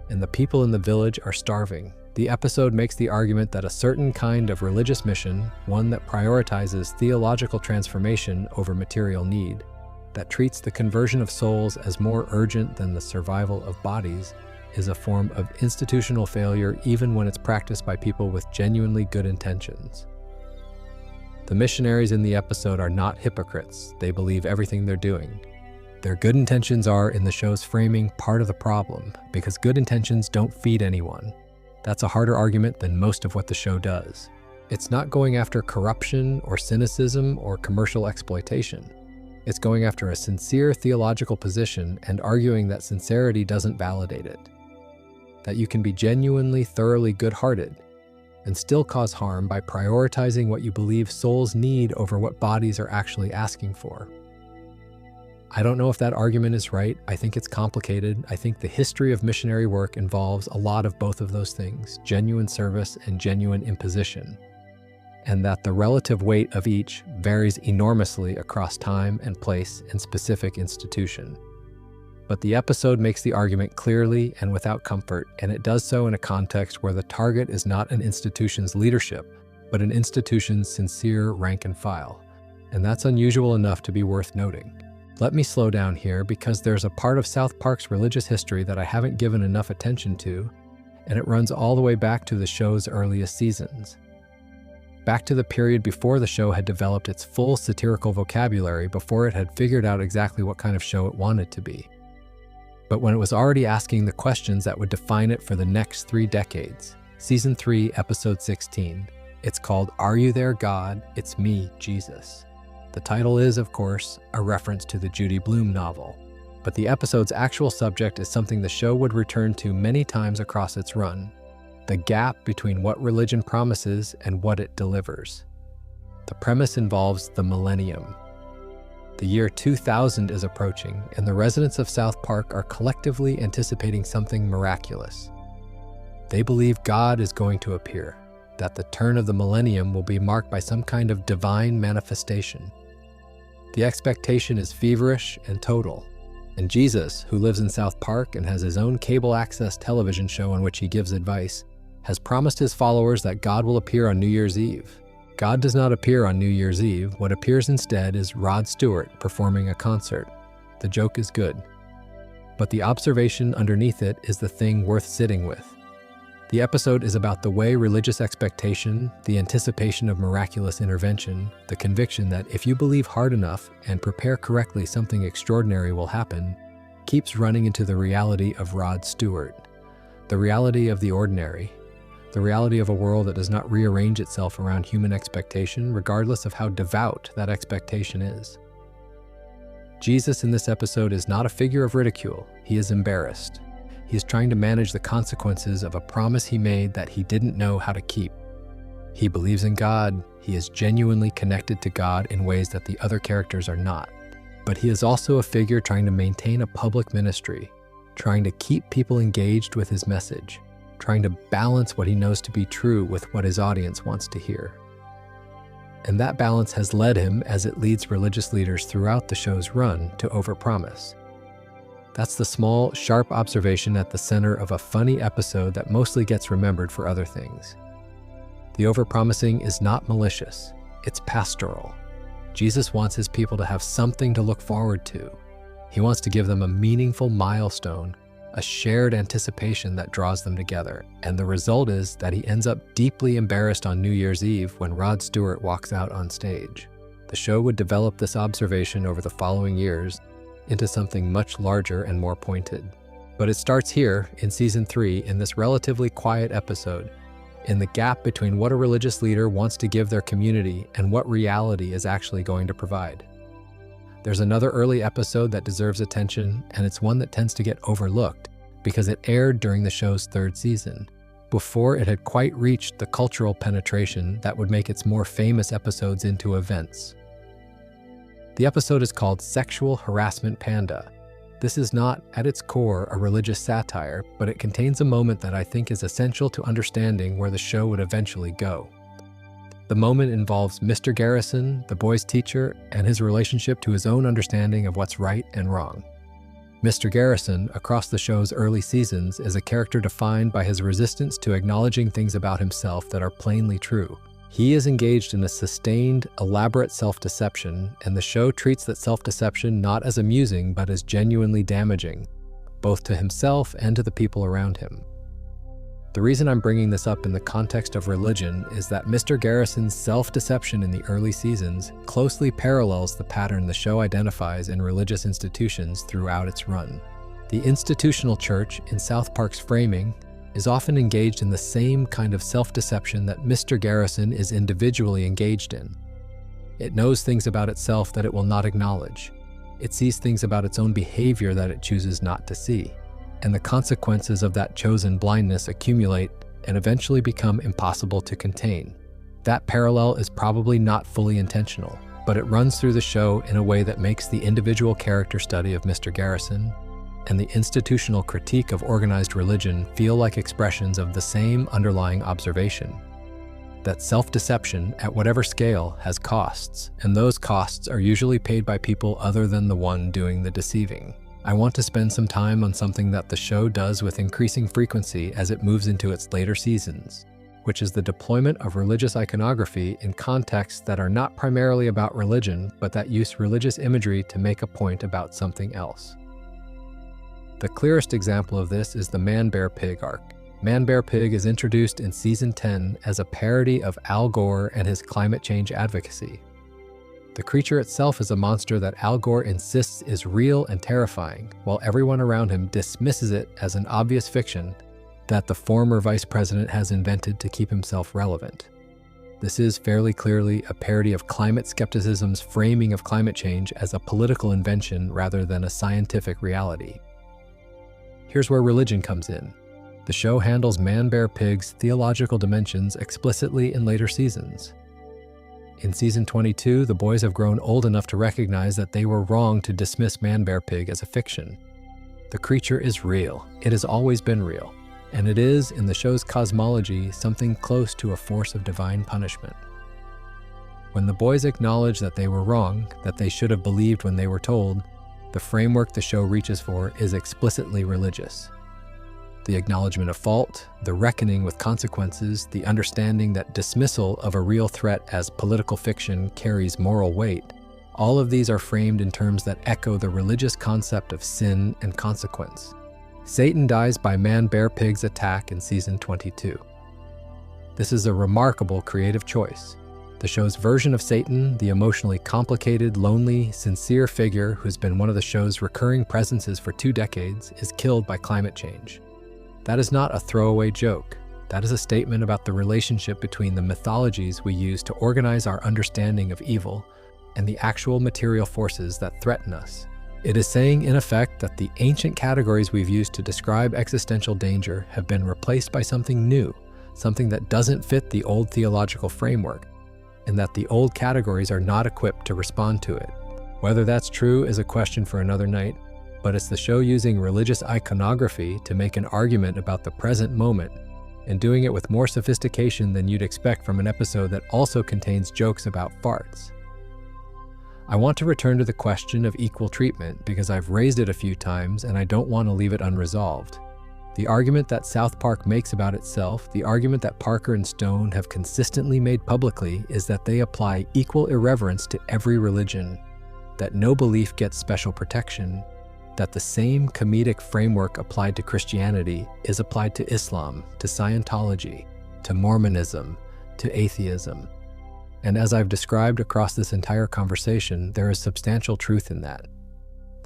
And the people in the village are starving. The episode makes the argument that a certain kind of religious mission, one that prioritizes theological transformation over material need, that treats the conversion of souls as more urgent than the survival of bodies, is a form of institutional failure even when it's practiced by people with genuinely good intentions. The missionaries in the episode are not hypocrites. They believe everything they're doing. Their good intentions are, in the show's framing, part of the problem, because good intentions don't feed anyone. That's a harder argument than most of what the show does. It's not going after corruption or cynicism or commercial exploitation. It's going after a sincere theological position and arguing that sincerity doesn't validate it. That you can be genuinely, thoroughly good-hearted and still cause harm by prioritizing what you believe souls need over what bodies are actually asking for. I don't know if that argument is right. I think it's complicated. I think the history of missionary work involves a lot of both of those things, genuine service and genuine imposition, and that the relative weight of each varies enormously across time and place and specific institution. But the episode makes the argument clearly and without comfort, and it does so in a context where the target is not an institution's leadership, but an institution's sincere rank and file. And that's unusual enough to be worth noting. Let me slow down here because there's a part of South Park's religious history that I haven't given enough attention to, and it runs all the way back to the show's earliest seasons. Back to the period before the show had developed its full satirical vocabulary, before it had figured out exactly what kind of show it wanted to be. But when it was already asking the questions that would define it for the next 3 decades. Season 3, Episode 16. It's called Are You There, God? It's Me, Jesus. The title is, of course, a reference to the Judy Blume novel. But the episode's actual subject is something the show would return to many times across its run: the gap between what religion promises and what it delivers. The premise involves the millennium. The year 2000 is approaching, and the residents of South Park are collectively anticipating something miraculous. They believe God is going to appear, that the turn of the millennium will be marked by some kind of divine manifestation. The expectation is feverish and total, and Jesus, who lives in South Park and has his own cable access television show on which he gives advice, has promised his followers that God will appear on New Year's Eve. God does not appear on New Year's Eve. What appears instead is Rod Stewart performing a concert. The joke is good, but the observation underneath it is the thing worth sitting with. The episode is about the way religious expectation, the anticipation of miraculous intervention, the conviction that if you believe hard enough and prepare correctly, something extraordinary will happen, keeps running into the reality of Rod Stewart, the reality of the ordinary, the reality of a world that does not rearrange itself around human expectation, regardless of how devout that expectation is. Jesus in this episode is not a figure of ridicule. He is embarrassed. He is trying to manage the consequences of a promise he made that he didn't know how to keep. He believes in God. He is genuinely connected to God in ways that the other characters are not. But he is also a figure trying to maintain a public ministry, trying to keep people engaged with his message, trying to balance what he knows to be true with what his audience wants to hear. and that balance has led him, as it leads religious leaders throughout the show's run, to overpromise. That's the small, sharp observation at the center of a funny episode that mostly gets remembered for other things. The overpromising is not malicious, it's pastoral. Jesus wants his people to have something to look forward to. He wants to give them a meaningful milestone, a shared anticipation that draws them together, and the result is that he ends up deeply embarrassed on New Year's Eve when Rod Stewart walks out on stage. The show would develop this observation over the following years into something much larger and more pointed. But it starts here, in Season 3, in this relatively quiet episode, in the gap between what a religious leader wants to give their community and what reality is actually going to provide. There's another early episode that deserves attention, and it's one that tends to get overlooked because it aired during the show's 3rd season, before it had quite reached the cultural penetration that would make its more famous episodes into events. The episode is called Sexual Harassment Panda. This is not, at its core, a religious satire, but it contains a moment that I think is essential to understanding where the show would eventually go. The moment involves Mr. Garrison, the boy's teacher, and his relationship to his own understanding of what's right and wrong. Mr. Garrison, across the show's early seasons, is a character defined by his resistance to acknowledging things about himself that are plainly true. He is engaged in a sustained, elaborate self-deception, and the show treats that self-deception not as amusing but as genuinely damaging, both to himself and to the people around him. The reason I'm bringing this up in the context of religion is that Mr. Garrison's self-deception in the early seasons closely parallels the pattern the show identifies in religious institutions throughout its run. The institutional church, in South Park's framing, is often engaged in the same kind of self-deception that Mr. Garrison is individually engaged in. It knows things about itself that it will not acknowledge. It sees things about its own behavior that it chooses not to see. And the consequences of that chosen blindness accumulate and eventually become impossible to contain. That parallel is probably not fully intentional, but it runs through the show in a way that makes the individual character study of Mr. Garrison and the institutional critique of organized religion feel like expressions of the same underlying observation. That self-deception, at whatever scale, has costs, and those costs are usually paid by people other than the one doing the deceiving. I want to spend some time on something that the show does with increasing frequency as it moves into its later seasons, which is the deployment of religious iconography in contexts that are not primarily about religion, but that use religious imagery to make a point about something else. The clearest example of this is the Man-Bear-Pig arc. Man-Bear-Pig is introduced in Season 10 as a parody of Al Gore and his climate change advocacy. The creature itself is a monster that Al Gore insists is real and terrifying, while everyone around him dismisses it as an obvious fiction that the former vice president has invented to keep himself relevant. This is fairly clearly a parody of climate skepticism's framing of climate change as a political invention rather than a scientific reality. Here's where religion comes in. The show handles Man-Bear-Pig's theological dimensions explicitly in later seasons. In Season 22, the boys have grown old enough to recognize that they were wrong to dismiss Man-Bear-Pig as a fiction. The creature is real. It has always been real. And it is, in the show's cosmology, something close to a force of divine punishment. When the boys acknowledge that they were wrong, that they should have believed when they were told, the framework the show reaches for is explicitly religious. The acknowledgement of fault, the reckoning with consequences, the understanding that dismissal of a real threat as political fiction carries moral weight, all of these are framed in terms that echo the religious concept of sin and consequence. Satan dies by Man-Bear-Pig's attack in Season 22. This is a remarkable creative choice. The show's version of Satan, the emotionally complicated, lonely, sincere figure who's been one of the show's recurring presences for 2 decades, is killed by climate change. That is not a throwaway joke. That is a statement about the relationship between the mythologies we use to organize our understanding of evil and the actual material forces that threaten us. It is saying, in effect, that the ancient categories we've used to describe existential danger have been replaced by something new, something that doesn't fit the old theological framework, and that the old categories are not equipped to respond to it. Whether that's true is a question for another night, but it's the show using religious iconography to make an argument about the present moment and doing it with more sophistication than you'd expect from an episode that also contains jokes about farts. I want to return to the question of equal treatment because I've raised it a few times and I don't want to leave it unresolved. The argument that South Park makes about itself, the argument that Parker and Stone have consistently made publicly, is that they apply equal irreverence to every religion, that no belief gets special protection, that the same comedic framework applied to Christianity is applied to Islam, to Scientology, to Mormonism, to atheism. And as I've described across this entire conversation, there is substantial truth in that.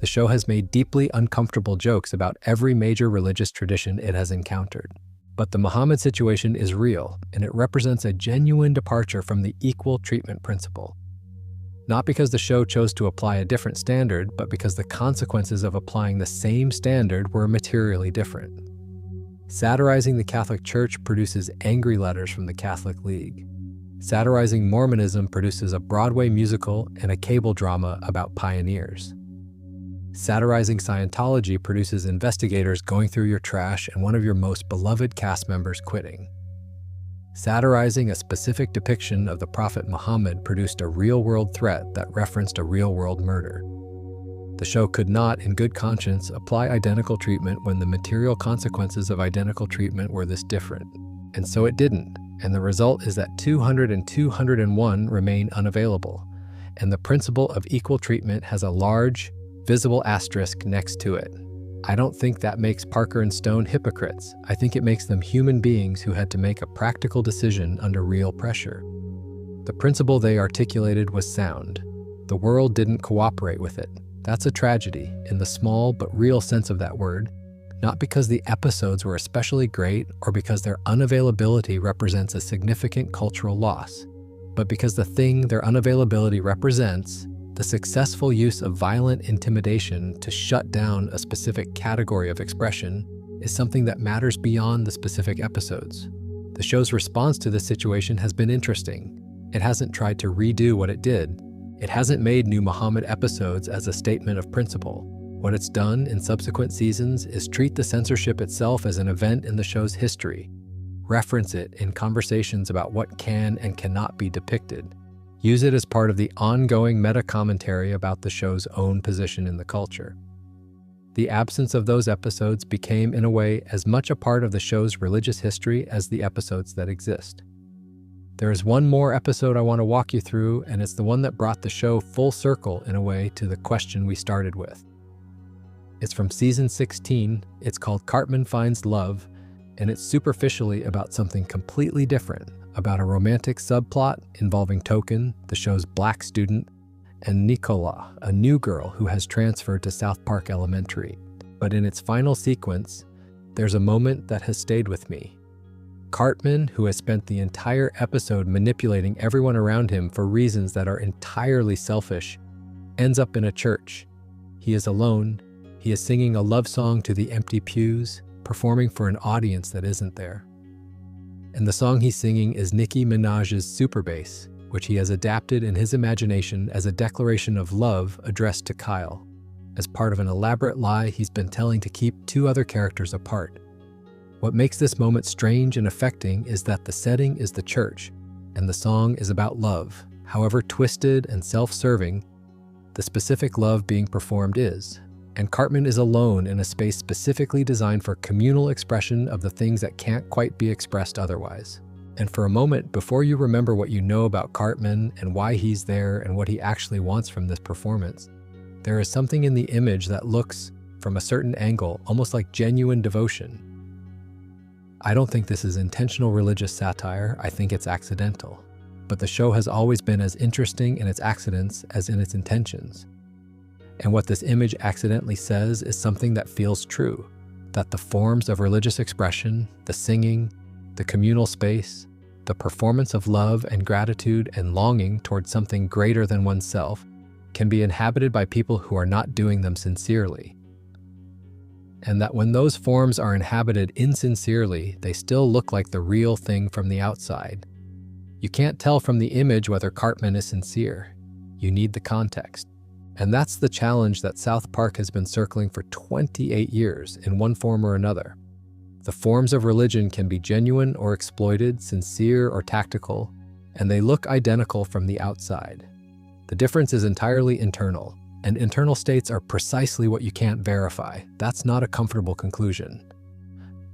The show has made deeply uncomfortable jokes about every major religious tradition it has encountered. But the Muhammad situation is real, and it represents a genuine departure from the equal treatment principle. Not because the show chose to apply a different standard, but because the consequences of applying the same standard were materially different. Satirizing the Catholic Church produces angry letters from the Catholic League. Satirizing Mormonism produces a Broadway musical and a cable drama about pioneers. Satirizing Scientology produces investigators going through your trash and one of your most beloved cast members quitting. Satirizing a specific depiction of the Prophet Muhammad produced a real-world threat that referenced a real-world murder. The show could not, in good conscience, apply identical treatment when the material consequences of identical treatment were this different. And so it didn't, and the result is that 200 and 201 remain unavailable, and the principle of equal treatment has a large, visible asterisk next to it. I don't think that makes Parker and Stone hypocrites. I think it makes them human beings who had to make a practical decision under real pressure. The principle they articulated was sound. The world didn't cooperate with it. That's a tragedy, in the small but real sense of that word, not because the episodes were especially great or because their unavailability represents a significant cultural loss, but because the thing their unavailability represents, the successful use of violent intimidation to shut down a specific category of expression, is something that matters beyond the specific episodes. The show's response to this situation has been interesting. It hasn't tried to redo what it did. It hasn't made new Muhammad episodes as a statement of principle. What it's done in subsequent seasons is treat the censorship itself as an event in the show's history, reference it in conversations about what can and cannot be depicted, use it as part of the ongoing meta-commentary about the show's own position in the culture. The absence of those episodes became, in a way, as much a part of the show's religious history as the episodes that exist. There is one more episode I want to walk you through, and it's the one that brought the show full circle, in a way, to the question we started with. It's from season 16, it's called Cartman Finds Love, and it's superficially about something completely different, about a romantic subplot involving Token, the show's black student, and Nicola, a new girl who has transferred to South Park Elementary. But in its final sequence, there's a moment that has stayed with me. Cartman, who has spent the entire episode manipulating everyone around him for reasons that are entirely selfish, ends up in a church. He is alone. He is singing a love song to the empty pews, performing for an audience that isn't there. And the song he's singing is Nicki Minaj's Super Bass, which he has adapted in his imagination as a declaration of love addressed to Kyle, as part of an elaborate lie he's been telling to keep two other characters apart. What makes this moment strange and affecting is that the setting is the church, and the song is about love. However twisted and self-serving, the specific love being performed is. And Cartman is alone in a space specifically designed for communal expression of the things that can't quite be expressed otherwise. And for a moment, before you remember what you know about Cartman and why he's there and what he actually wants from this performance, there is something in the image that looks, from a certain angle, almost like genuine devotion. I don't think this is intentional religious satire, I think it's accidental. But the show has always been as interesting in its accidents as in its intentions. And what this image accidentally says is something that feels true, that the forms of religious expression, the singing, the communal space, the performance of love and gratitude and longing towards something greater than oneself can be inhabited by people who are not doing them sincerely. And that when those forms are inhabited insincerely, they still look like the real thing from the outside. You can't tell from the image whether Cartman is sincere. You need the context. And that's the challenge that South Park has been circling for 28 years in one form or another. The forms of religion can be genuine or exploited, sincere or tactical, and they look identical from the outside. The difference is entirely internal, and internal states are precisely what you can't verify. That's not a comfortable conclusion.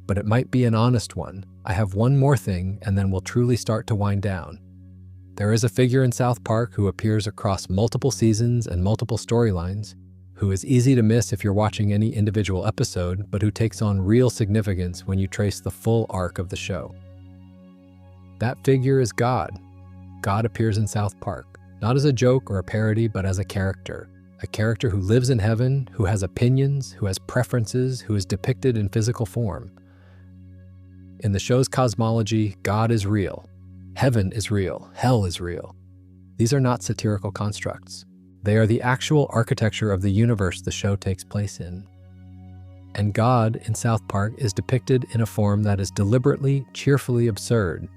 But it might be an honest one. I have one more thing, and then we'll truly start to wind down. There is a figure in South Park who appears across multiple seasons and multiple storylines, who is easy to miss if you're watching any individual episode, but who takes on real significance when you trace the full arc of the show. That figure is God. God appears in South Park, not as a joke or a parody, but as a character who lives in heaven, who has opinions, who has preferences, who is depicted in physical form. In the show's cosmology, God is real. Heaven is real. Hell is real. These are not satirical constructs. They are the actual architecture of the universe the show takes place in. And God in South Park is depicted in a form that is deliberately, cheerfully absurd.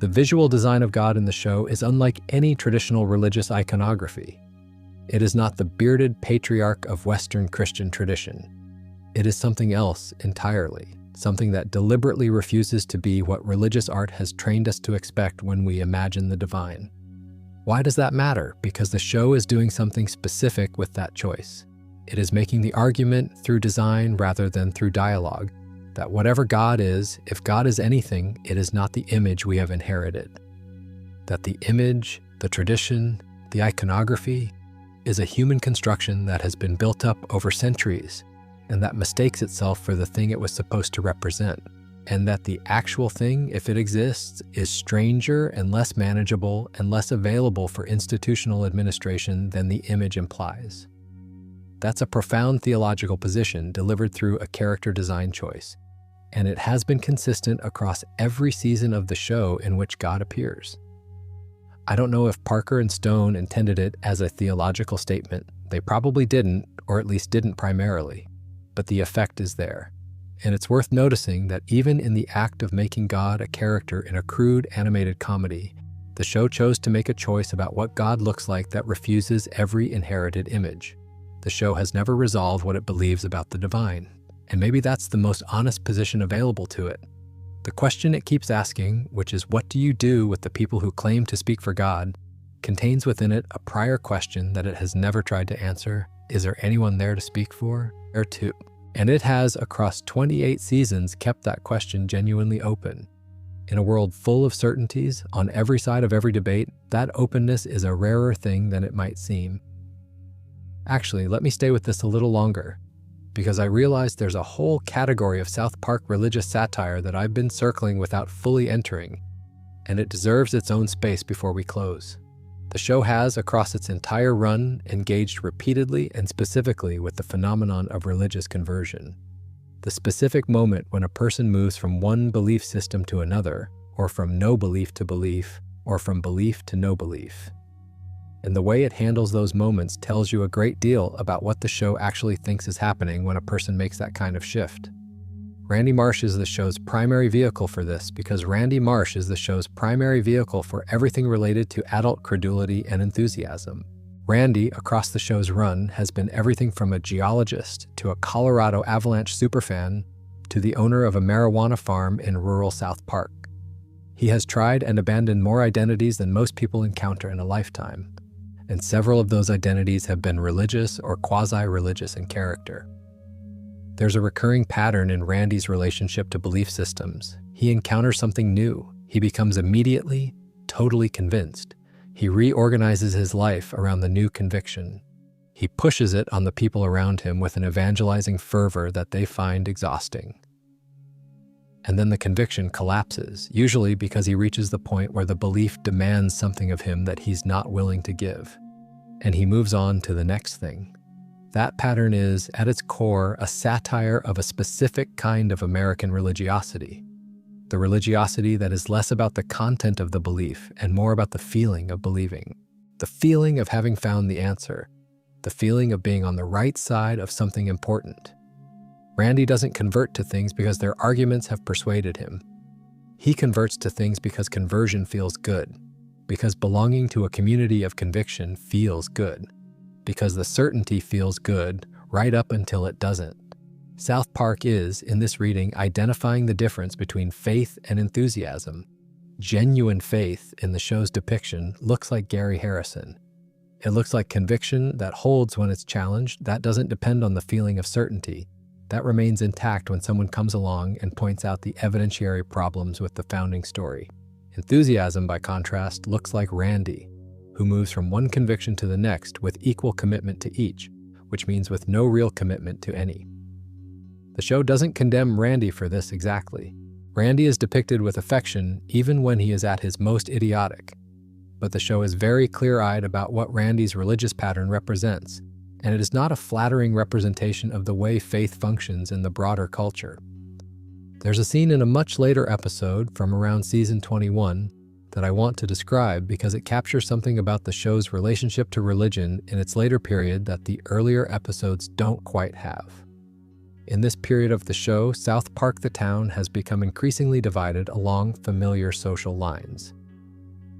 The visual design of God in the show is unlike any traditional religious iconography. It is not the bearded patriarch of Western Christian tradition. It is something else entirely, something that deliberately refuses to be what religious art has trained us to expect when we imagine the divine. Why does that matter? Because the show is doing something specific with that choice. It is making the argument through design rather than through dialogue, that whatever God is, if God is anything, it is not the image we have inherited. That the image, the tradition, the iconography, is a human construction that has been built up over centuries, and that mistakes itself for the thing it was supposed to represent, and that the actual thing, if it exists, is stranger and less manageable and less available for institutional administration than the image implies. That's a profound theological position delivered through a character design choice, and it has been consistent across every season of the show in which God appears. I don't know if Parker and Stone intended it as a theological statement. They probably didn't, or at least didn't primarily, but the effect is there. And it's worth noticing that even in the act of making God a character in a crude animated comedy, the show chose to make a choice about what God looks like that refuses every inherited image. The show has never resolved what it believes about the divine, and maybe that's the most honest position available to it. The question it keeps asking, which is what do you do with the people who claim to speak for God, contains within it a prior question that it has never tried to answer. Is there anyone there to speak for? Or to? And it has, across 28 seasons, kept that question genuinely open. In a world full of certainties, on every side of every debate, that openness is a rarer thing than it might seem. Actually, let me stay with this a little longer, because I realize there's a whole category of South Park religious satire that I've been circling without fully entering, and it deserves its own space before we close. The show has, across its entire run, engaged repeatedly and specifically with the phenomenon of religious conversion. The specific moment when a person moves from one belief system to another, or from no belief to belief, or from belief to no belief. And the way it handles those moments tells you a great deal about what the show actually thinks is happening when a person makes that kind of shift. Randy Marsh is the show's primary vehicle for this because Randy Marsh is the show's primary vehicle for everything related to adult credulity and enthusiasm. Randy, across the show's run, has been everything from a geologist to a Colorado Avalanche superfan to the owner of a marijuana farm in rural South Park. He has tried and abandoned more identities than most people encounter in a lifetime, and several of those identities have been religious or quasi-religious in character. There's a recurring pattern in Randy's relationship to belief systems. He encounters something new. He becomes immediately, totally convinced. He reorganizes his life around the new conviction. He pushes it on the people around him with an evangelizing fervor that they find exhausting. And then the conviction collapses, usually because he reaches the point where the belief demands something of him that he's not willing to give. And he moves on to the next thing. That pattern is, at its core, a satire of a specific kind of American religiosity. The religiosity that is less about the content of the belief and more about the feeling of believing. The feeling of having found the answer. The feeling of being on the right side of something important. Randy doesn't convert to things because their arguments have persuaded him. He converts to things because conversion feels good. Because belonging to a community of conviction feels good. Because the certainty feels good right up until it doesn't. South Park is, in this reading, identifying the difference between faith and enthusiasm. Genuine faith in the show's depiction looks like Gary Harrison. It looks like conviction that holds when it's challenged, that doesn't depend on the feeling of certainty. That remains intact when someone comes along and points out the evidentiary problems with the founding story. Enthusiasm, by contrast, looks like Randy, who moves from one conviction to the next with equal commitment to each, which means with no real commitment to any. The show doesn't condemn Randy for this exactly. Randy is depicted with affection even when he is at his most idiotic. But the show is very clear-eyed about what Randy's religious pattern represents, and it is not a flattering representation of the way faith functions in the broader culture. There's a scene in a much later episode from around season 21 that I want to describe because it captures something about the show's relationship to religion in its later period that the earlier episodes don't quite have. In this period of the show, South Park the town has become increasingly divided along familiar social lines.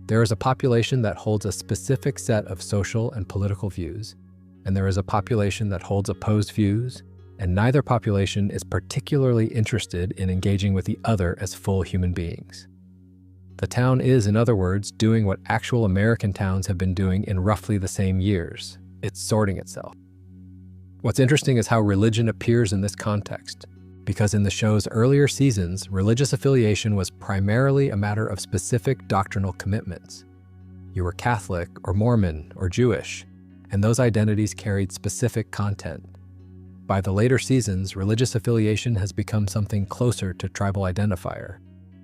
There is a population that holds a specific set of social and political views, and there is a population that holds opposed views, and neither population is particularly interested in engaging with the other as full human beings. The town is, in other words, doing what actual American towns have been doing in roughly the same years. It's sorting itself. What's interesting is how religion appears in this context, because in the show's earlier seasons, religious affiliation was primarily a matter of specific doctrinal commitments. You were Catholic or Mormon or Jewish, and those identities carried specific content. By the later seasons, religious affiliation has become something closer to tribal identifier.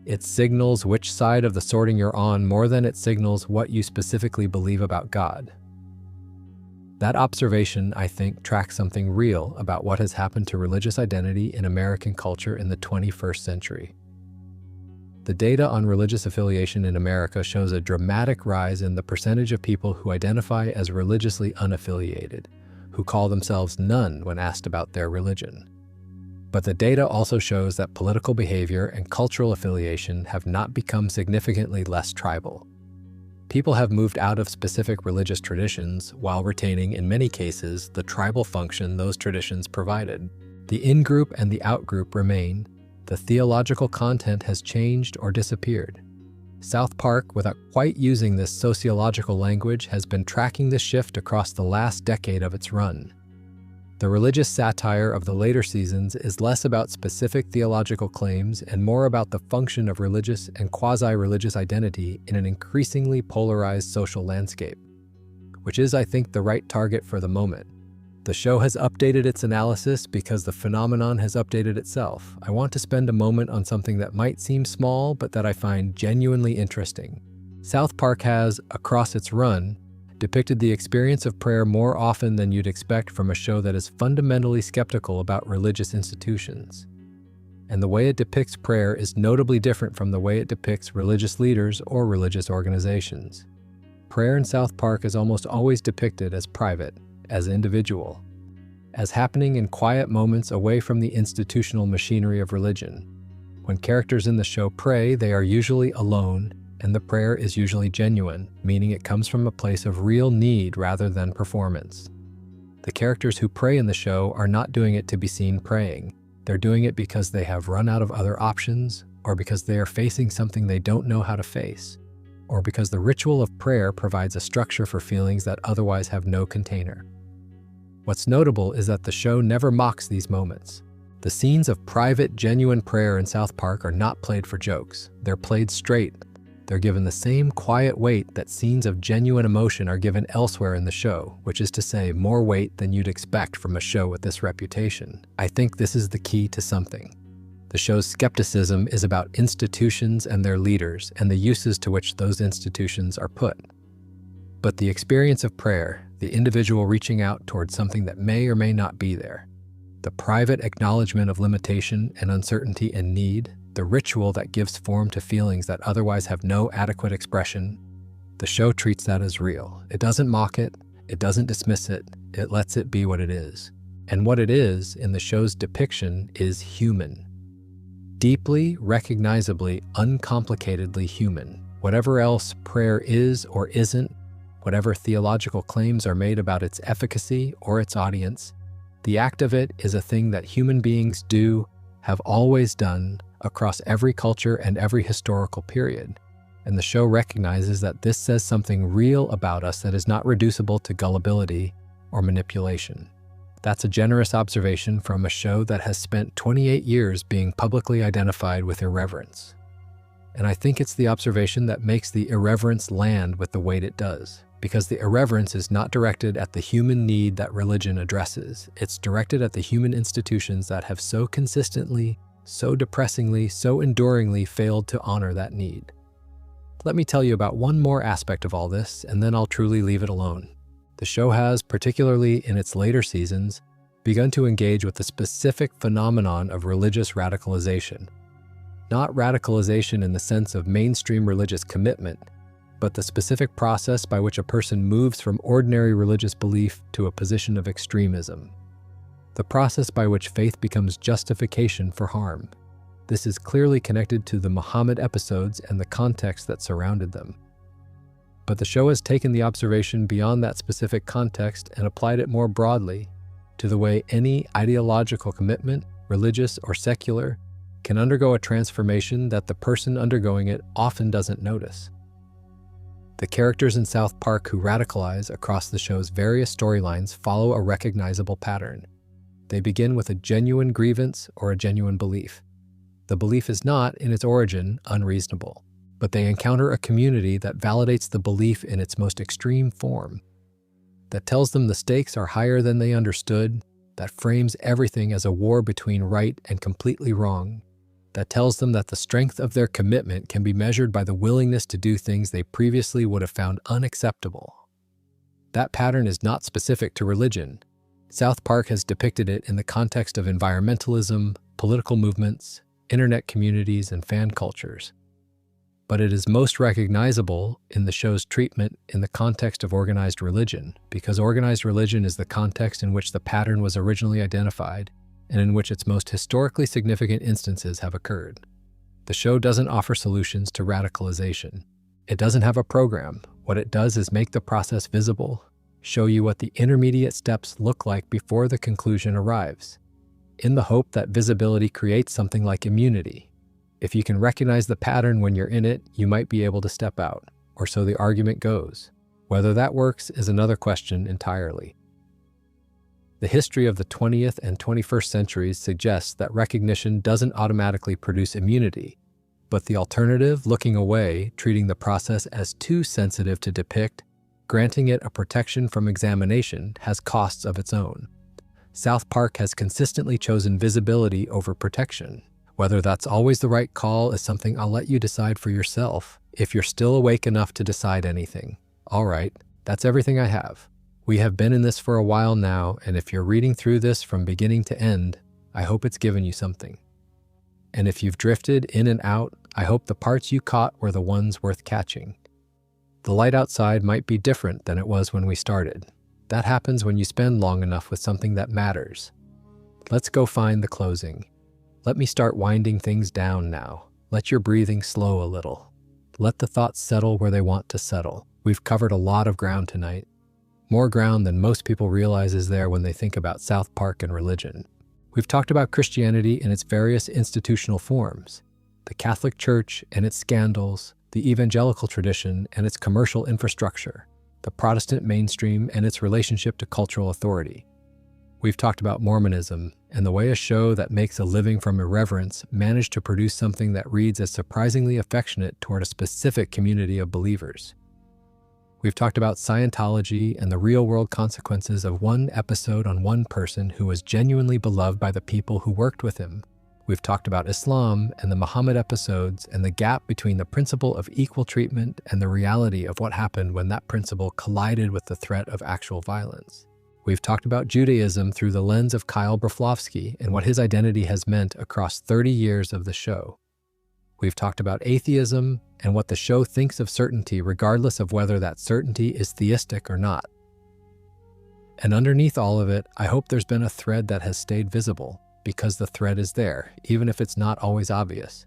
It signals which side of the sorting you're on more than it signals what you specifically believe about God. That observation, I think, tracks something real about what has happened to religious identity in American culture in the 21st century. The data on religious affiliation in America shows a dramatic rise in the percentage of people who identify as religiously unaffiliated, who call themselves none when asked about their religion. But the data also shows that political behavior and cultural affiliation have not become significantly less tribal. People have moved out of specific religious traditions while retaining, in many cases, the tribal function those traditions provided. The in-group and the out-group remain. The theological content has changed or disappeared. South Park, without quite using this sociological language, has been tracking this shift across the last decade of its run. The religious satire of the later seasons is less about specific theological claims and more about the function of religious and quasi-religious identity in an increasingly polarized social landscape, which is, I think, the right target for the moment. The show has updated its analysis because the phenomenon has updated itself. I want to spend a moment on something that might seem small, but that I find genuinely interesting. South Park has, across its run, depicted the experience of prayer more often than you'd expect from a show that is fundamentally skeptical about religious institutions. And the way it depicts prayer is notably different from the way it depicts religious leaders or religious organizations. Prayer in South Park is almost always depicted as private, as individual, as happening in quiet moments away from the institutional machinery of religion. When characters in the show pray, they are usually alone, and the prayer is usually genuine, meaning it comes from a place of real need rather than performance. The characters who pray in the show are not doing it to be seen praying. They're doing it because they have run out of other options, or because they are facing something they don't know how to face, or because the ritual of prayer provides a structure for feelings that otherwise have no container. What's notable is that the show never mocks these moments. The scenes of private, genuine prayer in South Park are not played for jokes. They're played straight. They're given the same quiet weight that scenes of genuine emotion are given elsewhere in the show, which is to say, more weight than you'd expect from a show with this reputation. I think this is the key to something. The show's skepticism is about institutions and their leaders and the uses to which those institutions are put. But the experience of prayer, the individual reaching out towards something that may or may not be there, the private acknowledgement of limitation and uncertainty and need, the ritual that gives form to feelings that otherwise have no adequate expression, the show treats that as real. It doesn't mock it, it doesn't dismiss it, it lets it be what it is. And what it is, in the show's depiction, is human. Deeply, recognizably, uncomplicatedly human. Whatever else prayer is or isn't, whatever theological claims are made about its efficacy or its audience, The act of it is a thing that human beings do, have always done, across every culture and every historical period. And the show recognizes that this says something real about us that is not reducible to gullibility or manipulation. That's a generous observation from a show that has spent 28 years being publicly identified with irreverence. And I think it's the observation that makes the irreverence land with the weight it does, because the irreverence is not directed at the human need that religion addresses. It's directed at the human institutions that have so consistently, so depressingly, so enduringly failed to honor that need. Let me tell you about one more aspect of all this, and then I'll truly leave it alone. The show has, particularly in its later seasons, begun to engage with the specific phenomenon of religious radicalization. Not radicalization in the sense of mainstream religious commitment, but the specific process by which a person moves from ordinary religious belief to a position of extremism. The process by which faith becomes justification for harm. This is clearly connected to the Muhammad episodes and the context that surrounded them. But the show has taken the observation beyond that specific context and applied it more broadly to the way any ideological commitment, religious or secular, can undergo a transformation that the person undergoing it often doesn't notice. The characters in South Park who radicalize across the show's various storylines follow a recognizable pattern. They begin with a genuine grievance or a genuine belief. The belief is not, in its origin, unreasonable, but they encounter a community that validates the belief in its most extreme form, that tells them the stakes are higher than they understood, that frames everything as a war between right and completely wrong, that tells them that the strength of their commitment can be measured by the willingness to do things they previously would have found unacceptable. That pattern is not specific to religion. South Park has depicted it in the context of environmentalism, political movements, internet communities, and fan cultures. But it is most recognizable in the show's treatment in the context of organized religion, because organized religion is the context in which the pattern was originally identified and in which its most historically significant instances have occurred. The show doesn't offer solutions to radicalization. It doesn't have a program. What it does is make the process visible, show you what the intermediate steps look like before the conclusion arrives, in the hope that visibility creates something like immunity. If you can recognize the pattern when you're in it, you might be able to step out, or so the argument goes. Whether that works is another question entirely. The history of the 20th and 21st centuries suggests that recognition doesn't automatically produce immunity, but the alternative, looking away, treating the process as too sensitive to depict, granting it a protection from examination, has costs of its own. South Park has consistently chosen visibility over protection. Whether that's always the right call is something I'll let you decide for yourself, if you're still awake enough to decide anything. All right, that's everything I have. We have been in this for a while now, and if you're reading through this from beginning to end, I hope it's given you something. And if you've drifted in and out, I hope the parts you caught were the ones worth catching. The light outside might be different than it was when we started. That happens when you spend long enough with something that matters. Let's go find the closing. Let me start winding things down now. Let your breathing slow a little. Let the thoughts settle where they want to settle. We've covered a lot of ground tonight. More ground than most people realize is there when they think about South Park and religion. We've talked about Christianity in its various institutional forms, the Catholic Church and its scandals, the evangelical tradition and its commercial infrastructure, the Protestant mainstream and its relationship to cultural authority. We've talked about Mormonism and the way a show that makes a living from irreverence managed to produce something that reads as surprisingly affectionate toward a specific community of believers. We've talked about Scientology and the real-world consequences of one episode on one person who was genuinely beloved by the people who worked with him. We've talked about Islam and the Muhammad episodes and the gap between the principle of equal treatment and the reality of what happened when that principle collided with the threat of actual violence. We've talked about Judaism through the lens of Kyle Broflovsky and what his identity has meant across 30 years of the show. We've talked about atheism and what the show thinks of certainty regardless of whether that certainty is theistic or not. And underneath all of it, I hope there's been a thread that has stayed visible, because the thread is there, even if it's not always obvious.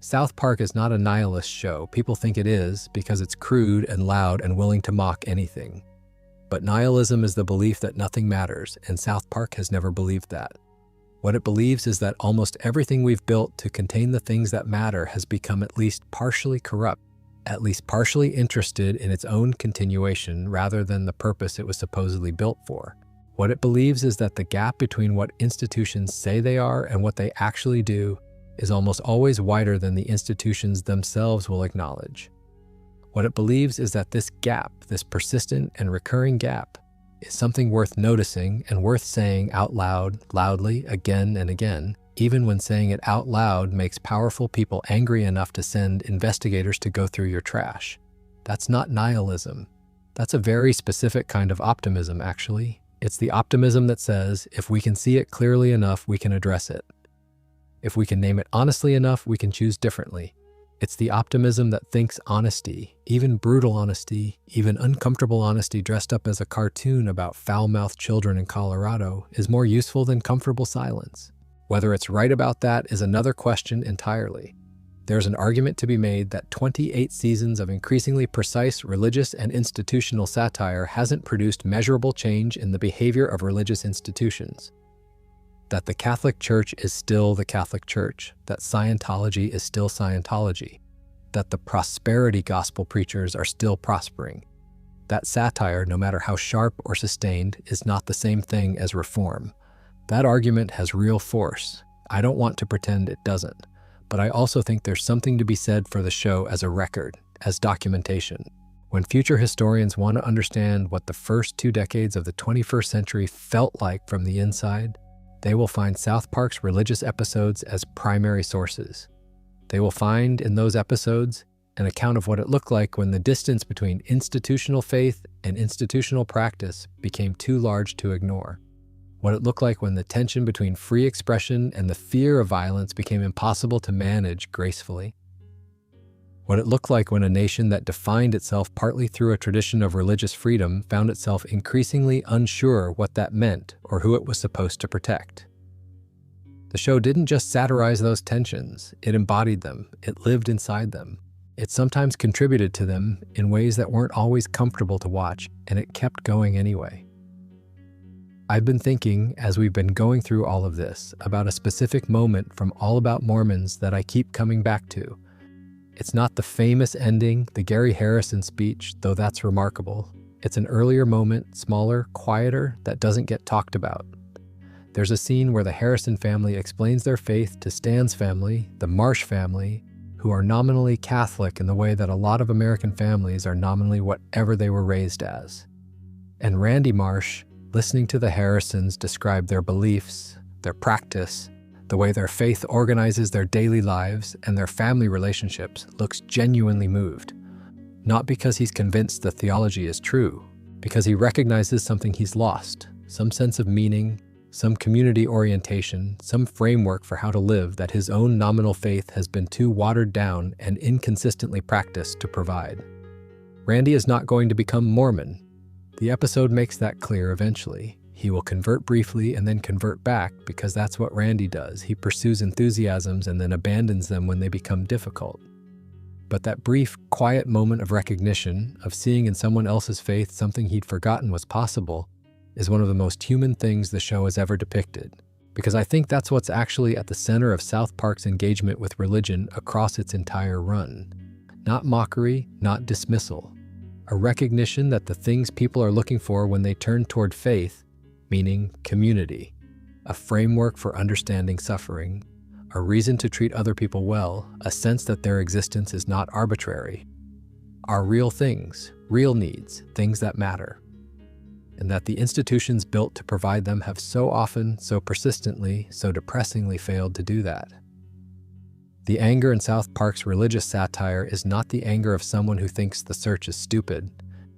South Park is not a nihilist show. People think it is because it's crude and loud and willing to mock anything. But nihilism is the belief that nothing matters, and South Park has never believed that. What it believes is that almost everything we've built to contain the things that matter has become at least partially corrupt, at least partially interested in its own continuation rather than the purpose it was supposedly built for. What it believes is that the gap between what institutions say they are and what they actually do is almost always wider than the institutions themselves will acknowledge. What it believes is that this gap, this persistent and recurring gap, is something worth noticing and worth saying out loud, loudly, again and again, even when saying it out loud makes powerful people angry enough to send investigators to go through your trash. That's not nihilism. That's a very specific kind of optimism, actually. It's the optimism that says, if we can see it clearly enough, we can address it. If we can name it honestly enough, we can choose differently. It's the optimism that thinks honesty, even brutal honesty, even uncomfortable honesty dressed up as a cartoon about foul-mouthed children in Colorado, is more useful than comfortable silence. Whether it's right about that is another question entirely. There's an argument to be made that 28 seasons of increasingly precise religious and institutional satire hasn't produced measurable change in the behavior of religious institutions. That the Catholic Church is still the Catholic Church, that Scientology is still Scientology, that the prosperity gospel preachers are still prospering, that satire, no matter how sharp or sustained, is not the same thing as reform. That argument has real force. I don't want to pretend it doesn't, but I also think there's something to be said for the show as a record, as documentation. When future historians want to understand what the first 2 decades of the 21st century felt like from the inside, they will find South Park's religious episodes as primary sources. They will find in those episodes an account of what it looked like when the distance between institutional faith and institutional practice became too large to ignore. What it looked like when the tension between free expression and the fear of violence became impossible to manage gracefully. What it looked like when a nation that defined itself partly through a tradition of religious freedom found itself increasingly unsure what that meant or who it was supposed to protect. The show didn't just satirize those tensions, it embodied them, it lived inside them. It sometimes contributed to them in ways that weren't always comfortable to watch, and it kept going anyway. I've been thinking, as we've been going through all of this, about a specific moment from All About Mormons that I keep coming back to. It's not the famous ending, the Gary Harrison speech, though that's remarkable. It's an earlier moment, smaller, quieter, that doesn't get talked about. There's a scene where the Harrison family explains their faith to Stan's family, the Marsh family, who are nominally Catholic in the way that a lot of American families are nominally whatever they were raised as. And Randy Marsh, listening to the Harrisons describe their beliefs, their practice, the way their faith organizes their daily lives and their family relationships, looks genuinely moved. Not because he's convinced the theology is true, because he recognizes something he's lost, some sense of meaning, some community orientation, some framework for how to live that his own nominal faith has been too watered down and inconsistently practiced to provide. Randy is not going to become Mormon. The episode makes that clear eventually. He will convert briefly and then convert back because that's what Randy does. He pursues enthusiasms and then abandons them when they become difficult. But that brief, quiet moment of recognition, of seeing in someone else's faith something he'd forgotten was possible, is one of the most human things the show has ever depicted. Because I think that's what's actually at the center of South Park's engagement with religion across its entire run. Not mockery, not dismissal. A recognition that the things people are looking for when they turn toward faith, meaning community, a framework for understanding suffering, a reason to treat other people well, a sense that their existence is not arbitrary, are real things, real needs, things that matter, and that the institutions built to provide them have so often, so persistently, so depressingly failed to do that. The anger in South Park's religious satire is not the anger of someone who thinks the search is stupid.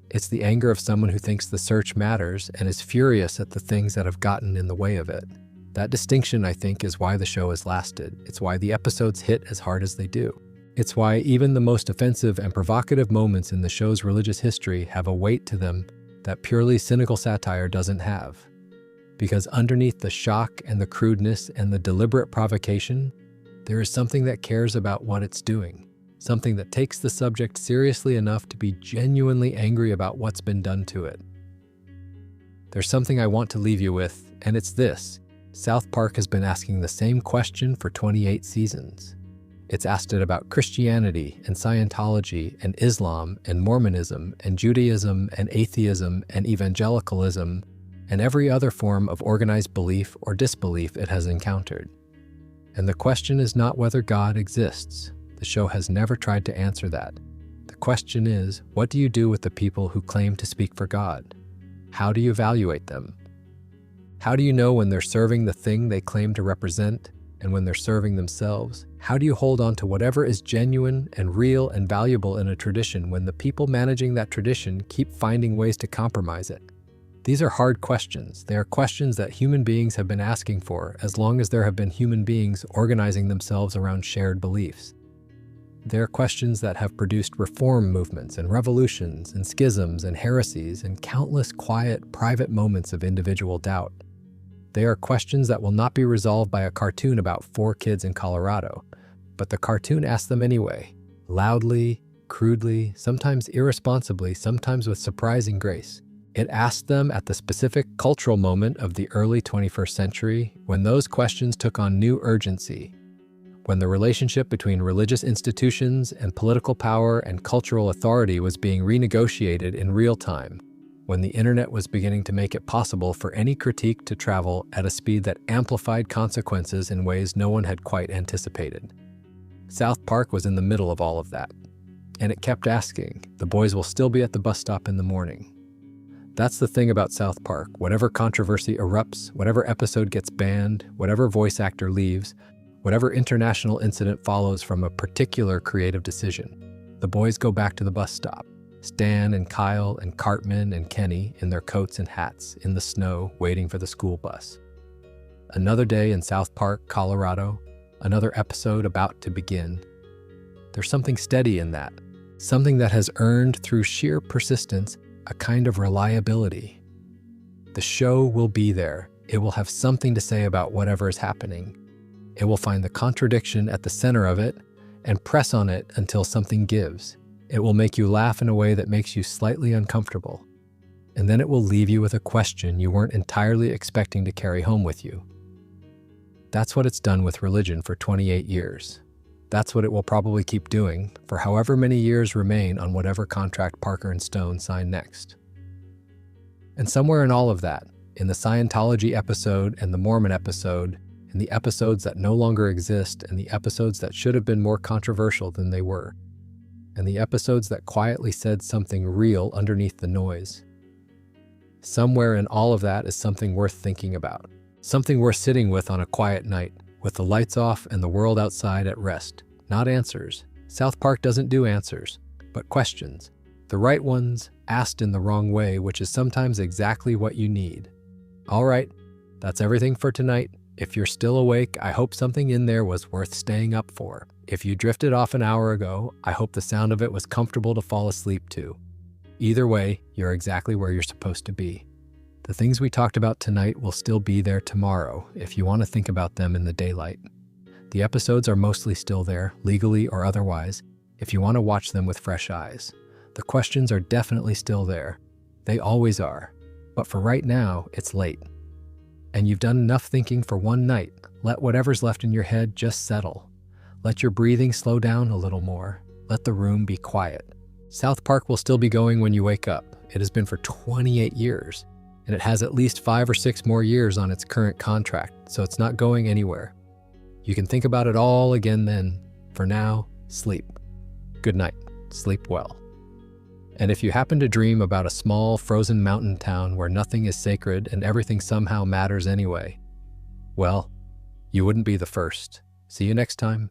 It's the anger of someone who thinks the search matters and is furious at the things that have gotten in the way of it. That distinction, I think, is why the show has lasted. It's why the episodes hit as hard as they do. It's why even the most offensive and provocative moments in the show's religious history have a weight to them that purely cynical satire doesn't have. Because underneath the shock and the crudeness and the deliberate provocation, there is something that cares about what it's doing. Something that takes the subject seriously enough to be genuinely angry about what's been done to it. There's something I want to leave you with, and it's this. South Park has been asking the same question for 28 seasons. It's asked it about Christianity and Scientology and Islam and Mormonism and Judaism and atheism and Evangelicalism and every other form of organized belief or disbelief it has encountered. And the question is not whether God exists. The show has never tried to answer that. The question is, what do you do with the people who claim to speak for God? How do you evaluate them? How do you know when they're serving the thing they claim to represent and when they're serving themselves? How do you hold on to whatever is genuine and real and valuable in a tradition when the people managing that tradition keep finding ways to compromise it? These are hard questions. They are questions that human beings have been asking for as long as there have been human beings organizing themselves around shared beliefs. They are questions that have produced reform movements and revolutions and schisms and heresies and countless quiet, private moments of individual doubt. They are questions that will not be resolved by a cartoon about 4 kids in Colorado, but the cartoon asks them anyway, loudly, crudely, sometimes irresponsibly, sometimes with surprising grace. It asked them at the specific cultural moment of the early 21st century when those questions took on new urgency, when the relationship between religious institutions and political power and cultural authority was being renegotiated in real time, when the internet was beginning to make it possible for any critique to travel at a speed that amplified consequences in ways no one had quite anticipated. South Park was in the middle of all of that, and it kept asking, the boys will still be at the bus stop in the morning. That's the thing about South Park. Whatever controversy erupts, whatever episode gets banned, whatever voice actor leaves, whatever international incident follows from a particular creative decision, the boys go back to the bus stop. Stan and Kyle and Cartman and Kenny in their coats and hats in the snow waiting for the school bus. Another day in South Park, Colorado, another episode about to begin. There's something steady in that, something that has earned through sheer persistence a kind of reliability. The show will be there. It will have something to say about whatever is happening. It will find the contradiction at the center of it and press on it until something gives. It will make you laugh in a way that makes you slightly uncomfortable. And then it will leave you with a question you weren't entirely expecting to carry home with you. That's what it's done with religion for 28 years. That's what it will probably keep doing for however many years remain on whatever contract Parker and Stone sign next. And somewhere in all of that, in the Scientology episode and the Mormon episode, in the episodes that no longer exist and the episodes that should have been more controversial than they were, and the episodes that quietly said something real underneath the noise, somewhere in all of that is something worth thinking about, something worth sitting with on a quiet night, with the lights off and the world outside at rest. Not answers. South Park doesn't do answers, but questions. The right ones, asked in the wrong way, which is sometimes exactly what you need. All right, that's everything for tonight. If you're still awake, I hope something in there was worth staying up for. If you drifted off an hour ago, I hope the sound of it was comfortable to fall asleep to. Either way, you're exactly where you're supposed to be. The things we talked about tonight will still be there tomorrow if you want to think about them in the daylight. The episodes are mostly still there, legally or otherwise, if you want to watch them with fresh eyes. The questions are definitely still there. They always are. But for right now, it's late. And you've done enough thinking for one night. Let whatever's left in your head just settle. Let your breathing slow down a little more. Let the room be quiet. South Park will still be going when you wake up. It has been for 28 years. And it has at least 5 or 6 more years on its current contract, so it's not going anywhere. You can think about it all again then. For now, sleep. Good night. Sleep well. And if you happen to dream about a small, frozen mountain town where nothing is sacred and everything somehow matters anyway, well, you wouldn't be the first. See you next time.